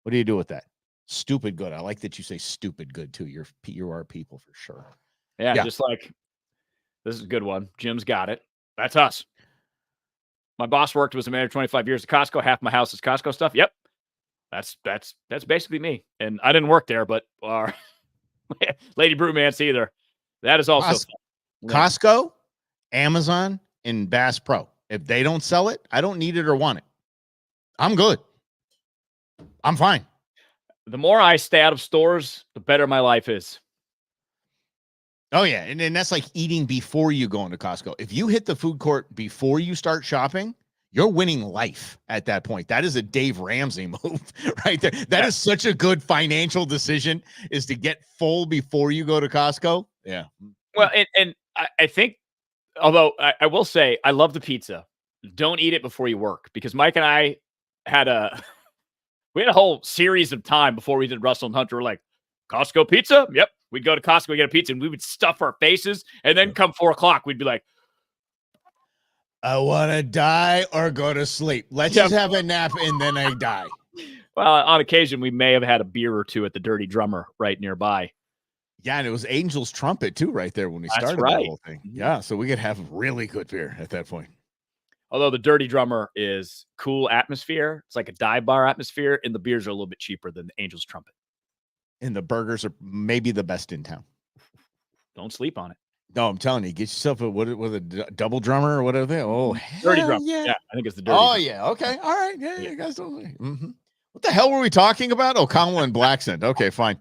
What do you do with that? Stupid good. I like that you say stupid good too. You are people for sure. Yeah, just like this is a good one. Jim's got it. That's us. My boss was a manager 25 years at Costco. Half my house is Costco stuff. Yep. That's basically me. And I didn't work there, but our Lady Brewmance either. That is also Costco, Amazon, and Bass Pro. If they don't sell it, I don't need it or want it. I'm good. I'm fine. The more I stay out of stores, the better my life is. Oh, yeah. And that's like eating before you go into Costco. If you hit the food court before you start shopping, you're winning life at that point. That is a Dave Ramsey move right there. That is such a good financial decision, is to get full before you go to Costco. Yeah. Well, and I think, although I will say, I love the pizza. Don't eat it before you work, because Mike and I had a whole series of time before we did Russell and Hunter. We're like, Costco pizza? Yep. We'd go to Costco, get a pizza, and we would stuff our faces. And then come 4:00, we'd be like, I want to die or go to sleep. Let's just have a nap and then I die. Well, on occasion, we may have had a beer or two at the Dirty Drummer right nearby. Yeah, and it was Angel's Trumpet, too, right there when we started the whole thing. Yeah, so we could have really good beer at that point. Although the Dirty Drummer is cool atmosphere. It's like a dive bar atmosphere, and the beers are a little bit cheaper than the Angel's Trumpet. And the burgers are maybe the best in town. Don't sleep on it. No, I'm telling you, get yourself a double drummer or whatever they. Oh, Dirty Drummer. Yeah, I think it's the Dirty. Oh, yeah. Okay. All right. Yeah, you guys don't. Mm-hmm. What the hell were we talking about? Oh, Kamala and Blacksand. Okay, fine.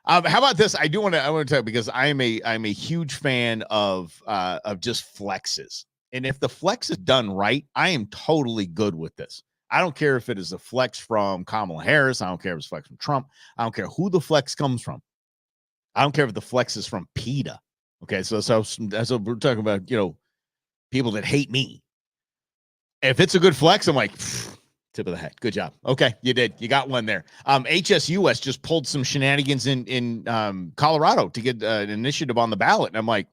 How about this? I want to tell you, because I'm a huge fan of just flexes. And if the flex is done right, I am totally good with this. I don't care if it is a flex from Kamala Harris. I don't care if it's flex from Trump. I don't care who the flex comes from. I don't care if the flex is from PETA. Okay, so we're talking about, people that hate me. If it's a good flex, I'm like, tip of the hat. Good job. Okay, you did. You got one there. HSUS just pulled some shenanigans in Colorado to get an initiative on the ballot. And I'm like,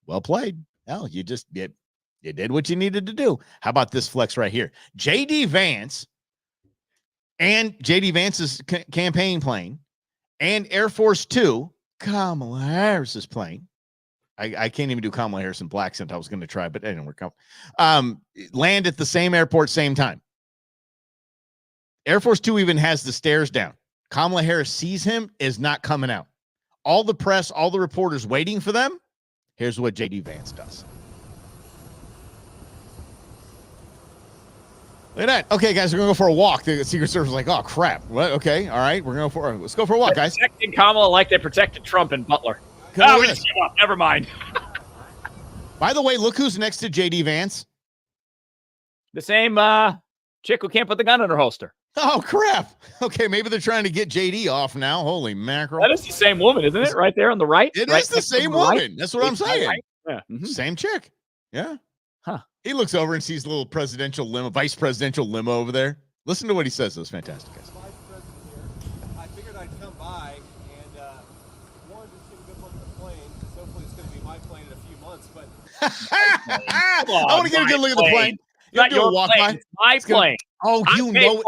well played. Hell, you did what you needed to do. How about this flex right here? J.D. Vance and J.D. Vance's campaign plane and Air Force Two, Kamala Harris's plane. I can't even do Kamala Harris and Blacksand. I was going to try, but it didn't work out. Land at the same airport, same time. Air Force Two even has the stairs down. Kamala Harris sees him, is not coming out. All the press, all the reporters waiting for them. Here's what J.D. Vance does. Look at that. Okay, guys, we're going to go for a walk. The Secret Service is like, oh, crap. What? Okay, all right. Let's go for a walk, guys. Protecting Kamala like they protected Trump and Butler. We just give up. Never mind. By the way, look who's next to J.D. Vance. The same chick who can't put the gun in her holster. Oh, crap. Okay, maybe they're trying to get J.D. off now. Holy mackerel. That is the same woman, isn't it? Right there on the right? It is the same woman. Right? That's what I'm saying. Right? Yeah. Mm-hmm. Same chick. Yeah. Huh. He looks over and sees a little vice presidential limo over there. Listen to what he says. It was fantastic, guys. Vice President here. I figured I'd come by and wanted to take a good look at the plane, because hopefully it's going to be my plane in a few months. But I want to get a good look at the plane. Not your plane. It's my plane. Oh, you know it.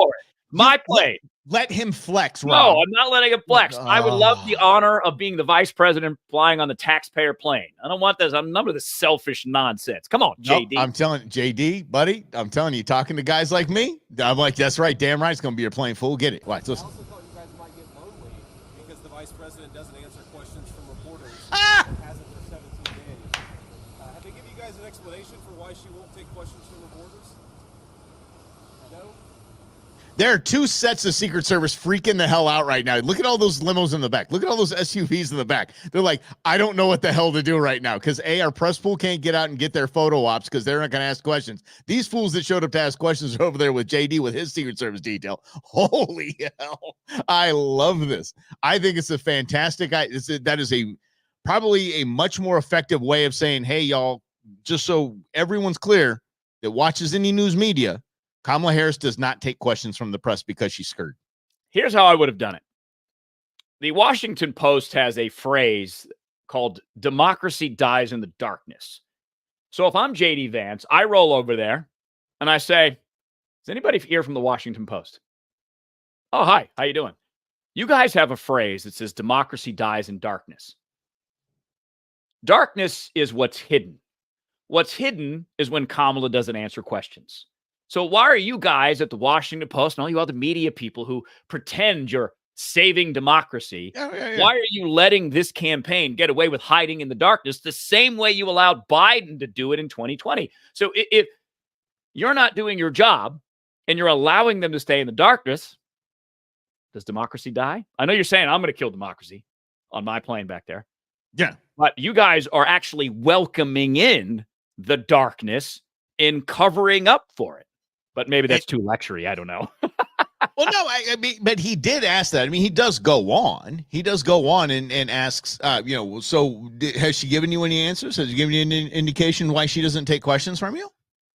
My plane. Let him flex, Rob. No, I'm not letting him flex. I would love the honor of being the vice president flying on the taxpayer plane. I don't want this. I'm none of this selfish nonsense. Come on, Nope, JD. I'm telling JD, buddy. I'm telling you, talking to guys like me, I'm like, that's right. Damn right, it's gonna be your plane full. Get it. Watch. I Listen. also thought you guys might get lonely because the vice president doesn't answer questions from reporters. Ah! And hasn't for 17 days. Have they given you guys an explanation for why she won't take questions from reporters? No? There are two sets of Secret Service freaking the hell out right now. Look at all those limos in the back. Look at all those SUVs in the back. They're like, I don't know what the hell to do right now because our press pool can't get out and get their photo ops because they're not going to ask questions. These fools that showed up to ask questions are over there with JD with his Secret Service detail. Holy hell. I love this. I think it's a fantastic. That is probably a much more effective way of saying, hey, y'all, just so everyone's clear that watches any news media, Kamala Harris does not take questions from the press because she's scared. Here's how I would have done it. The Washington Post has a phrase called democracy dies in the darkness. So if I'm JD Vance, I roll over there and I say, is anybody here from the Washington Post? Oh, hi. How you doing? You guys have a phrase that says democracy dies in darkness. Darkness is what's hidden. What's hidden is when Kamala doesn't answer questions. So why are you guys at the Washington Post and all you other media people who pretend you're saving democracy? Why are you letting this campaign get away with hiding in the darkness the same way you allowed Biden to do it in 2020? So if you're not doing your job and you're allowing them to stay in the darkness, does democracy die? I know you're saying I'm going to kill democracy on my plane back there. Yeah. But you guys are actually welcoming in the darkness in covering up for it. But maybe that's too lectury. I don't know. Well, no, I mean, but he did ask that. I mean, he does go on. He does go on and asks, has she given you any answers? Has she given you any indication why she doesn't take questions from you?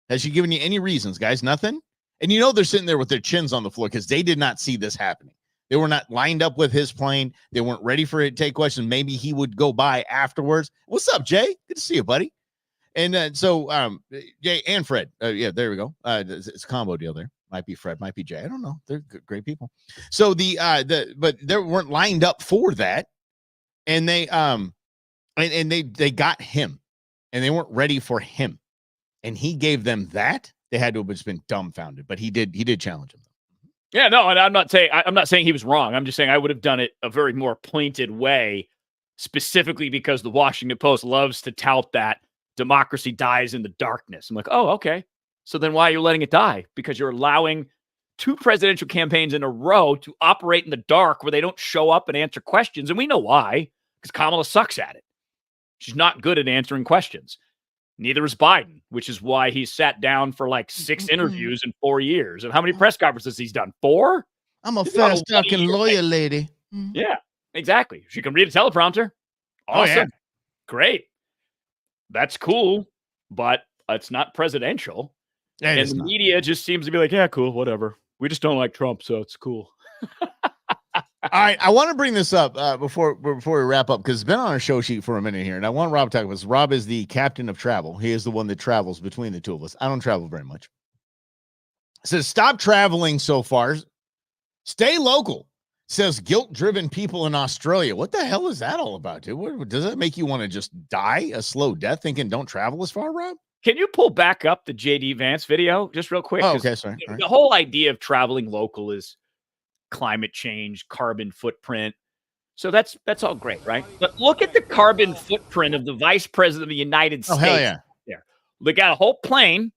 Has she given you any reasons, guys? Nothing? And they're sitting there with their chins on the floor because they did not see this happening. They were not lined up with his plane. They weren't ready for it to take questions. Maybe he would go by afterwards. What's up, Jay? Good to see you, buddy. And so Jay and Fred, there we go. It's a combo deal there. Might be Fred, might be Jay. I don't know. They're great people. So but they weren't lined up for that, and they they got him, and they weren't ready for him, and he gave them that. They had to have just been dumbfounded, but he did challenge him. Yeah, no, and I'm not saying he was wrong. I'm just saying I would have done it a very more pointed way, specifically because the Washington Post loves to tout that democracy dies in the darkness. I'm like, oh, okay. So then why are you letting it die? Because you're allowing two presidential campaigns in a row to operate in the dark where they don't show up and answer questions. And we know why, because Kamala sucks at it. She's not good at answering questions. Neither is Biden, which is why he sat down for like 6 interviews in 4 years. And how many press conferences he's done? 4? I'm a fast-talking lawyer lady. Yeah, exactly. She can read a teleprompter. Awesome. Oh, yeah. Great. That's cool, but it's not presidential. And the media just seems to be like, yeah, cool, whatever. We just don't like Trump, so it's cool. All right, I want to bring this up before we wrap up because it's been on our show sheet for a minute here, and I want Rob to talk about this. Rob is the captain of travel. He is the one that travels between the two of us. I don't travel very much. Says, stop traveling so far. Stay local. Says guilt-driven people in Australia. What the hell is that all about, dude? Does that make you want to just die a slow death thinking don't travel as far, Rob? Can you pull back up the JD Vance video just real quick? Oh, okay, sorry. The whole idea of traveling local is climate change, carbon footprint. So that's all great, right? But look at the carbon footprint of the vice president of the United States. Oh, hell yeah. There. They got a whole plane.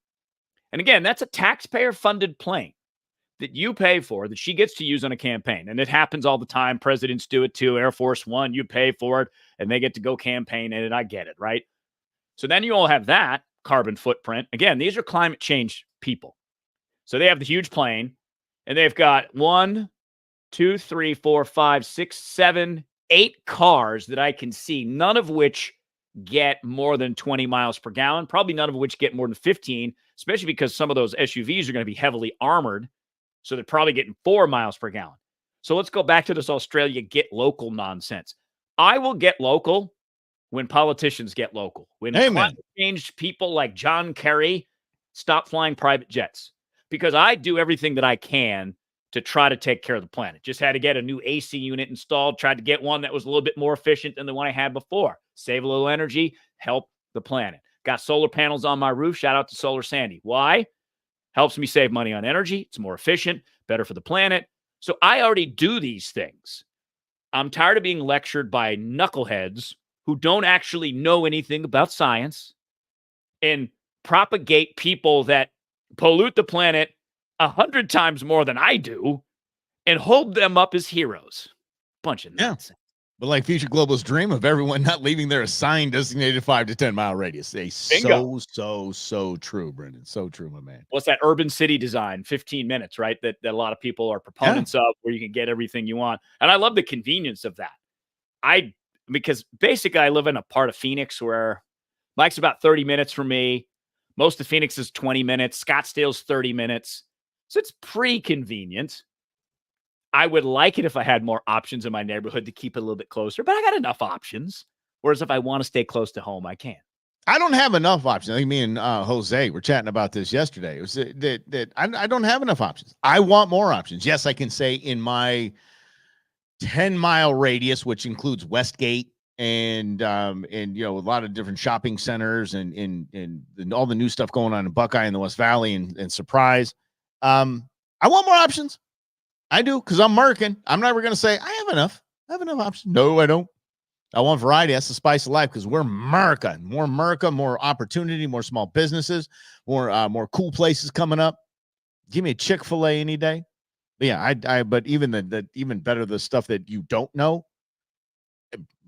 And again, that's a taxpayer-funded plane that you pay for, that she gets to use on a campaign. And it happens all the time. Presidents do it too. Air Force One, you pay for it, and they get to go campaign in it. I get it, right? So then you all have that carbon footprint. Again, these are climate change people. So they have the huge plane, and they've got 1, 2, 3, 4, 5, 6, 7, 8 cars that I can see, none of which get more than 20 miles per gallon, probably none of which get more than 15, especially because some of those SUVs are going to be heavily armored. So they're probably getting 4 miles per gallon. So let's go back to this Australia get local nonsense. I will get local when politicians get local. When climate change people like John Kerry stop flying private jets. Because I do everything that I can to try to take care of the planet. Just had to get a new AC unit installed, tried to get one that was a little bit more efficient than the one I had before. Save a little energy, help the planet. Got solar panels on my roof. Shout out to Solar Sandy. Why? Helps me save money on energy. It's more efficient, better for the planet. So I already do these things. I'm tired of being lectured by knuckleheads who don't actually know anything about science and propagate people that pollute the planet 100 times more than I do and hold them up as heroes. Bunch of nonsense. But like future globalists dream of everyone not leaving their assigned designated 5 to 10 mile radius. So true, Brendan. So true, my man. What's that urban city design? 15 minutes, right? That a lot of people are proponents of, where you can get everything you want. And I love the convenience of that. Because basically I live in a part of Phoenix where Mike's about 30 minutes from me. Most of Phoenix is 20 minutes. Scottsdale's 30 minutes. So it's pretty convenient. I would like it if I had more options in my neighborhood to keep it a little bit closer, but I got enough options. Whereas if I want to stay close to home, I can. I don't have enough options. I think me and Jose were chatting about this yesterday. It was that I don't have enough options. I want more options. Yes, I can say in my 10-mile radius, which includes Westgate and a lot of different shopping centers and all the new stuff going on in Buckeye and the West Valley and Surprise. I want more options. I do, because I'm American. I'm never going to say I have enough. I have enough options. No, I don't. I want variety. That's the spice of life, because we're America. More opportunity, more small businesses, more cool places coming up. Give me a Chick-fil-A any day. But yeah, but even even better, the stuff that you don't know,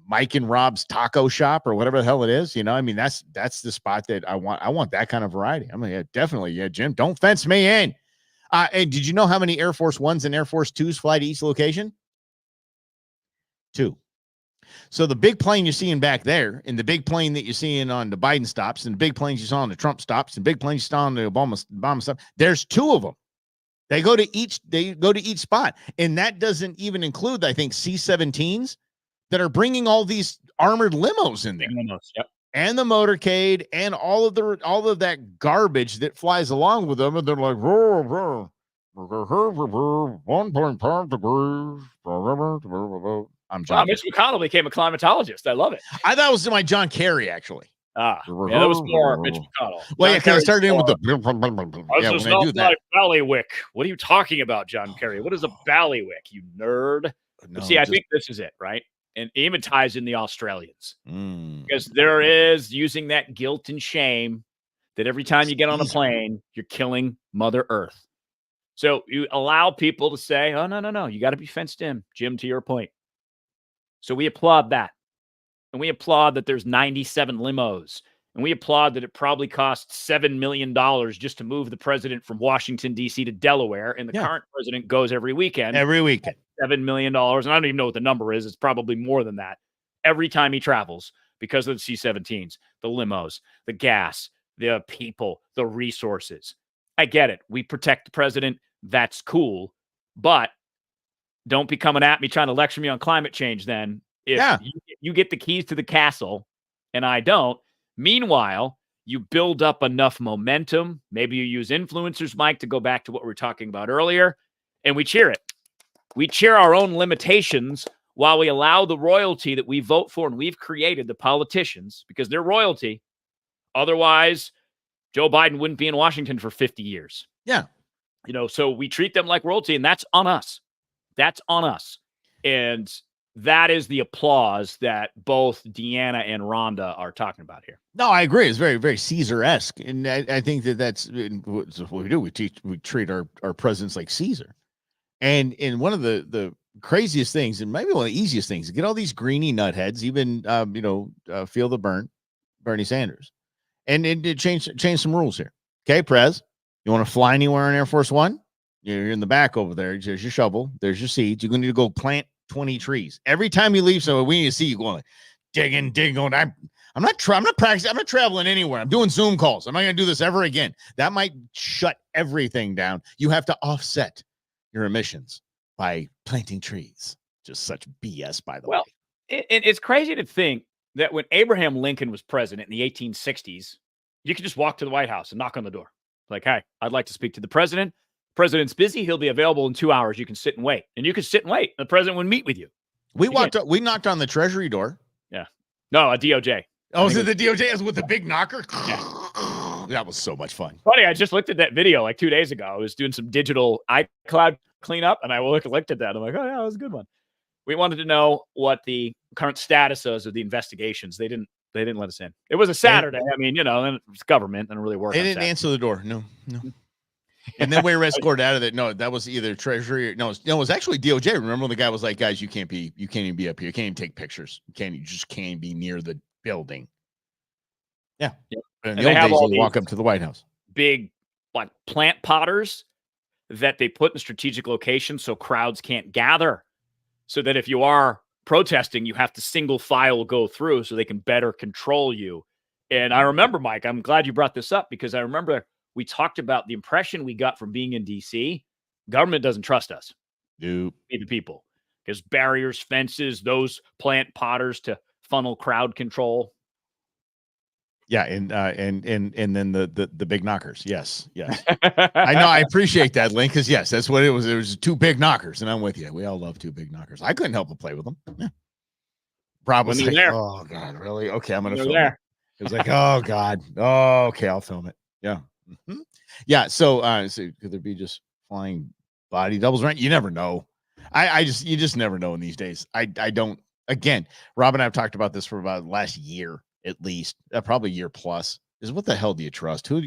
Mike and Rob's taco shop or whatever the hell it is. That's the spot that I want. I want that kind of variety. I mean, yeah, definitely. Yeah, Jim, don't fence me in. And did you know how many Air Force Ones and Air Force Twos fly to each location? 2. So the big plane you're seeing back there, and the big plane that you're seeing on the Biden stops, and the big planes you saw on the Trump stops, and big planes you saw on the Obama stop, there's 2 of them. They go to each spot. And that doesn't even include, I think, C-17s that are bringing all these armored limos in there. Yep. And the motorcade and all of that garbage that flies along with them. And they're like, 1.5 degrees. I'm John. Wow, Mitch McConnell became a climatologist. I love it. I thought it was my John Kerry, actually. Yeah, that was more Mitch McConnell. Well, because I started in with the. Yeah, when I do that. Ballywick. What are you talking about, John Kerry? What is a ballywick, you nerd? No, see, I think this is it, right? And even ties in the Australians. Because there is using that guilt and shame that every time you get on a plane, you're killing Mother Earth. So you allow people to say, oh, no, you got to be fenced in, Jim, to your point. So we applaud that. And we applaud that there's 97 limos. And we applaud that it probably costs $7 million just to move the president from Washington, D.C. to Delaware. And the current president goes every weekend. $7 million. And I don't even know what the number is. It's probably more than that. Every time he travels, because of the C-17s, the limos, the gas, the people, the resources. I get it. We protect the president. That's cool. But don't be coming at me trying to lecture me on climate change then. If you get the keys to the castle and I don't. Meanwhile, you build up enough momentum. Maybe you use influencers, Mike, to go back to what we were talking about earlier. And we cheer it. We cheer our own limitations while we allow the royalty that we vote for and we've created, the politicians, because they're royalty. Otherwise, Joe Biden wouldn't be in Washington for 50 years. Yeah. So we treat them like royalty, and that's on us. That's on us. And that is the applause that both Deanna and Rhonda are talking about here. No, I agree. It's very, very Caesar-esque. And I think that's what we do. We treat our presidents like Caesar. And one of the craziest things, and maybe one of the easiest things, to get all these greeny nutheads, even, feel the burn, Bernie Sanders. And it change some rules here. Okay, Prez, you want to fly anywhere on Air Force One? You're in the back over there. There's your shovel. There's your seeds. You're going to need to go plant 20 trees. Every time you leave somewhere, we need to see you going, digging. I'm not practicing. I'm not traveling anywhere. I'm doing Zoom calls. I'm not going to do this ever again. That might shut everything down. You have to offset your emissions by planting trees. Just such BS, by the way. It's crazy to think that when Abraham Lincoln was president in the 1860s, you could just walk to the White House and knock on the door. Like, hey, I'd like to speak to the president. President's busy. He'll be available in 2 hours. You can sit and wait. And you can sit and wait. The president would meet with you. We knocked on the Treasury door. Yeah. No, a DOJ. Oh, was it the DOJ with the big knocker? Yeah. That was so much fun. Funny, I just looked at that video like 2 days ago. I was doing some digital iCloud cleanup, and I looked at that. I'm like, oh, yeah, that was a good one. We wanted to know what the current status is of the investigations. They didn't let us in. It was a Saturday. I mean, and it's government and really work. They didn't answer the door. No. And then we were escorted out of it. No, that was either Treasury or no, it was actually DOJ. Remember when the guy was like, guys, you can't even be up here. You can't even take pictures. You just can't be near the building. Yeah. Yep. And the old days, they walk up to the White House. Big like plant potters that they put in strategic locations so crowds can't gather. So that if you are protesting, you have to single file go through so they can better control you. And I remember, Mike, I'm glad you brought this up because I remember we talked about the impression we got from being in DC. Government doesn't trust us. Nope. The people. Because barriers, fences, those plant potters to funnel crowd control. Yeah, and then the big knockers. Yes. I know. I appreciate that, Link, because yes, that's what it was. There was 2 big knockers, and I'm with you. We all love 2 big knockers. I couldn't help but play with them. Yeah. Probably. Like, oh God, really? Okay, I'm gonna film it. It was like, oh God. Oh, okay, I'll film it. Yeah. Mm-hmm. Yeah. So could there be just flying body doubles? Right? You never know. You just never know in these days. I don't. Again, Rob and I have talked about this for about the last year. At least probably a year plus is what the hell do you trust? Who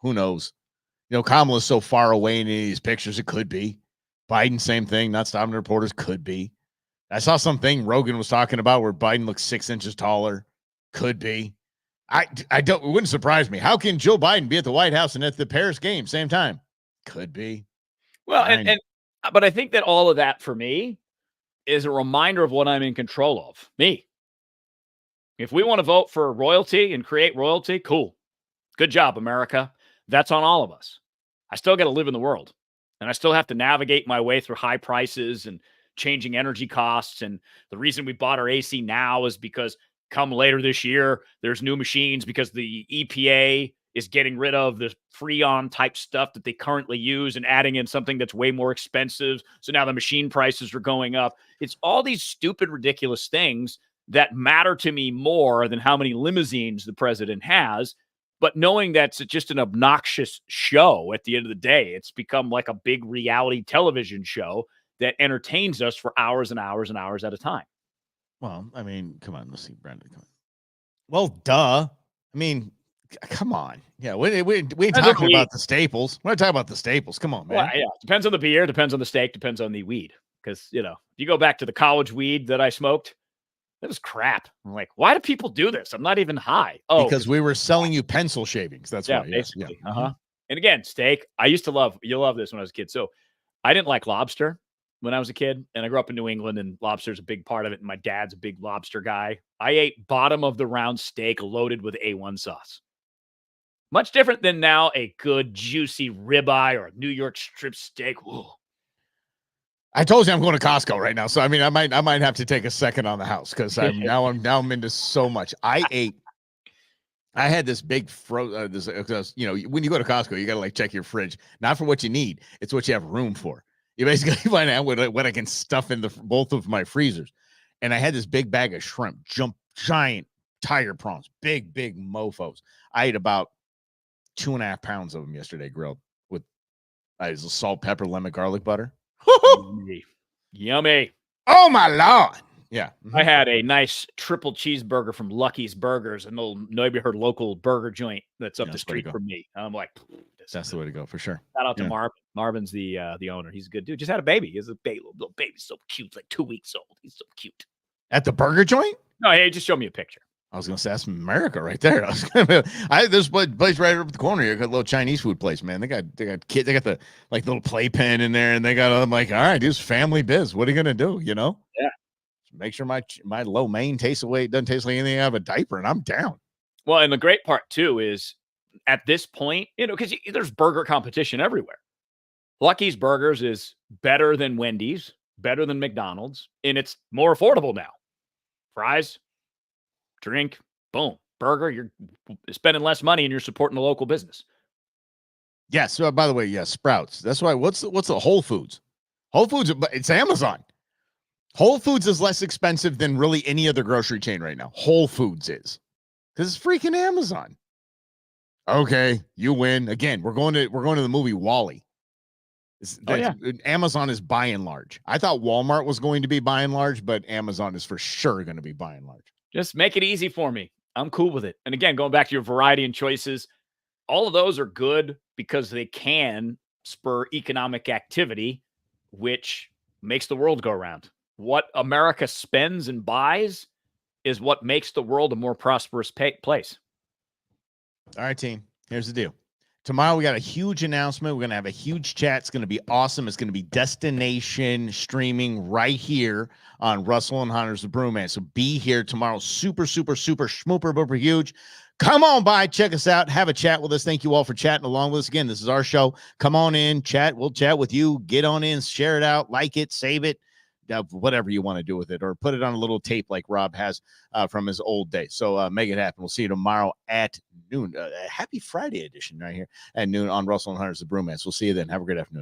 knows? Kamala's so far away in these pictures. It could be Biden. Same thing. Not stopping the reporters. Could be. I saw something Rogan was talking about where Biden looks 6 inches taller. Could be. It wouldn't surprise me. How can Joe Biden be at the White House and at the Paris game same time? Could be. Well, but I think that all of that for me is a reminder of what I'm in control of. Me. If we want to vote for royalty and create royalty, cool. Good job, America. That's on all of us. I still got to live in the world, and I still have to navigate my way through high prices and changing energy costs. And the reason we bought our AC now is because come later this year, there's new machines because the EPA is getting rid of the Freon type stuff that they currently use and adding in something that's way more expensive. So now the machine prices are going up. It's all these stupid, ridiculous things that matter to me more than how many limousines the president has. But knowing that's just an obnoxious show at the end of the day, it's become like a big reality television show that entertains us for hours and hours and hours at a time. Well, I mean, come on, let's see, Brandon. Come on. Well, duh. I mean, come on. Yeah, we ain't talking about the staples. We're not talking about the staples. Come on, man. Well, yeah, depends on the beer, depends on the steak, depends on the weed. Because, if you go back to the college weed that I smoked, that was crap. I'm like, why do people do this? I'm not even high. Oh, because we were selling you pencil shavings. That's why. Basically. Yeah. Uh-huh. And again, steak. I used to you'll love this when I was a kid. So I didn't like lobster when I was a kid. And I grew up in New England and lobster's a big part of it. And my dad's a big lobster guy. I ate bottom of the round steak loaded with A1 sauce. Much different than now a good juicy ribeye or a New York strip steak. Ooh. I told you I'm going to Costco right now, so I mean I might have to take a second on the house because I'm into so much. I had this big when you go to Costco, you got to like check your fridge, not for what you need, it's what you have room for. You basically find out what I can stuff in both of my freezers, and I had this big bag of shrimp, giant tiger prawns, big mofos. I ate about 2.5 pounds of them yesterday, grilled with salt, pepper, lemon, garlic butter. Yummy. Oh my Lord. Yeah. I had a nice triple cheeseburger from Lucky's Burgers, an old neighborhood local burger joint that's up the street from me. I'm like, that's the way to go for sure. Shout out to Marvin. Marvin's the owner. He's a good dude. Just had a baby. He's a baby, little baby, so cute, like 2 weeks old. He's so cute. At the burger joint? No, hey, just show me a picture. I was gonna say that's America right there. This place right up the corner here, got a little Chinese food place, man. They got kids, they got the like little playpen in there, and they got. I'm like, all right, this family biz. What are you gonna do? Yeah. Make sure my lo mein tastes the way it doesn't taste like anything out of a diaper, and I'm down. Well, and the great part too is at this point, because there's burger competition everywhere. Lucky's Burgers is better than Wendy's, better than McDonald's, and it's more affordable now. Fries, drink, boom, burger. You're spending less money and you're supporting the local business. Yes. So by the way, yes, Sprouts. That's why. What's the Whole Foods? Whole Foods, it's Amazon. Whole Foods is less expensive than really any other grocery chain right now. Whole Foods is, because it's freaking Amazon. Okay, you win again. We're going to the movie Wall-E. Amazon is by and large. I thought Walmart was going to be by and large, but Amazon is for sure going to be by and large. Just make it easy for me. I'm cool with it. And again, going back to your variety and choices, all of those are good because they can spur economic activity, which makes the world go around. What America spends and buys is what makes the world a more prosperous place. All right, team. Here's the deal. Tomorrow we got a huge announcement. We're going to have a huge chat. It's going to be awesome. It's going to be destination streaming right here on Russell and Hunter's The Brewman. So be here tomorrow. Super, super, super, schmooper, booper, huge. Come on by. Check us out. Have a chat with us. Thank you all for chatting along with us. Again, this is our show. Come on in, chat. We'll chat with you. Get on in, share it out, like it, save it. Whatever you want to do with it, or put it on a little tape like Rob has from his old day. So make it happen. We'll see you tomorrow at noon. Happy Friday edition right here at noon on Russell and Hunter's The Brewman. We'll see you then. Have a great afternoon.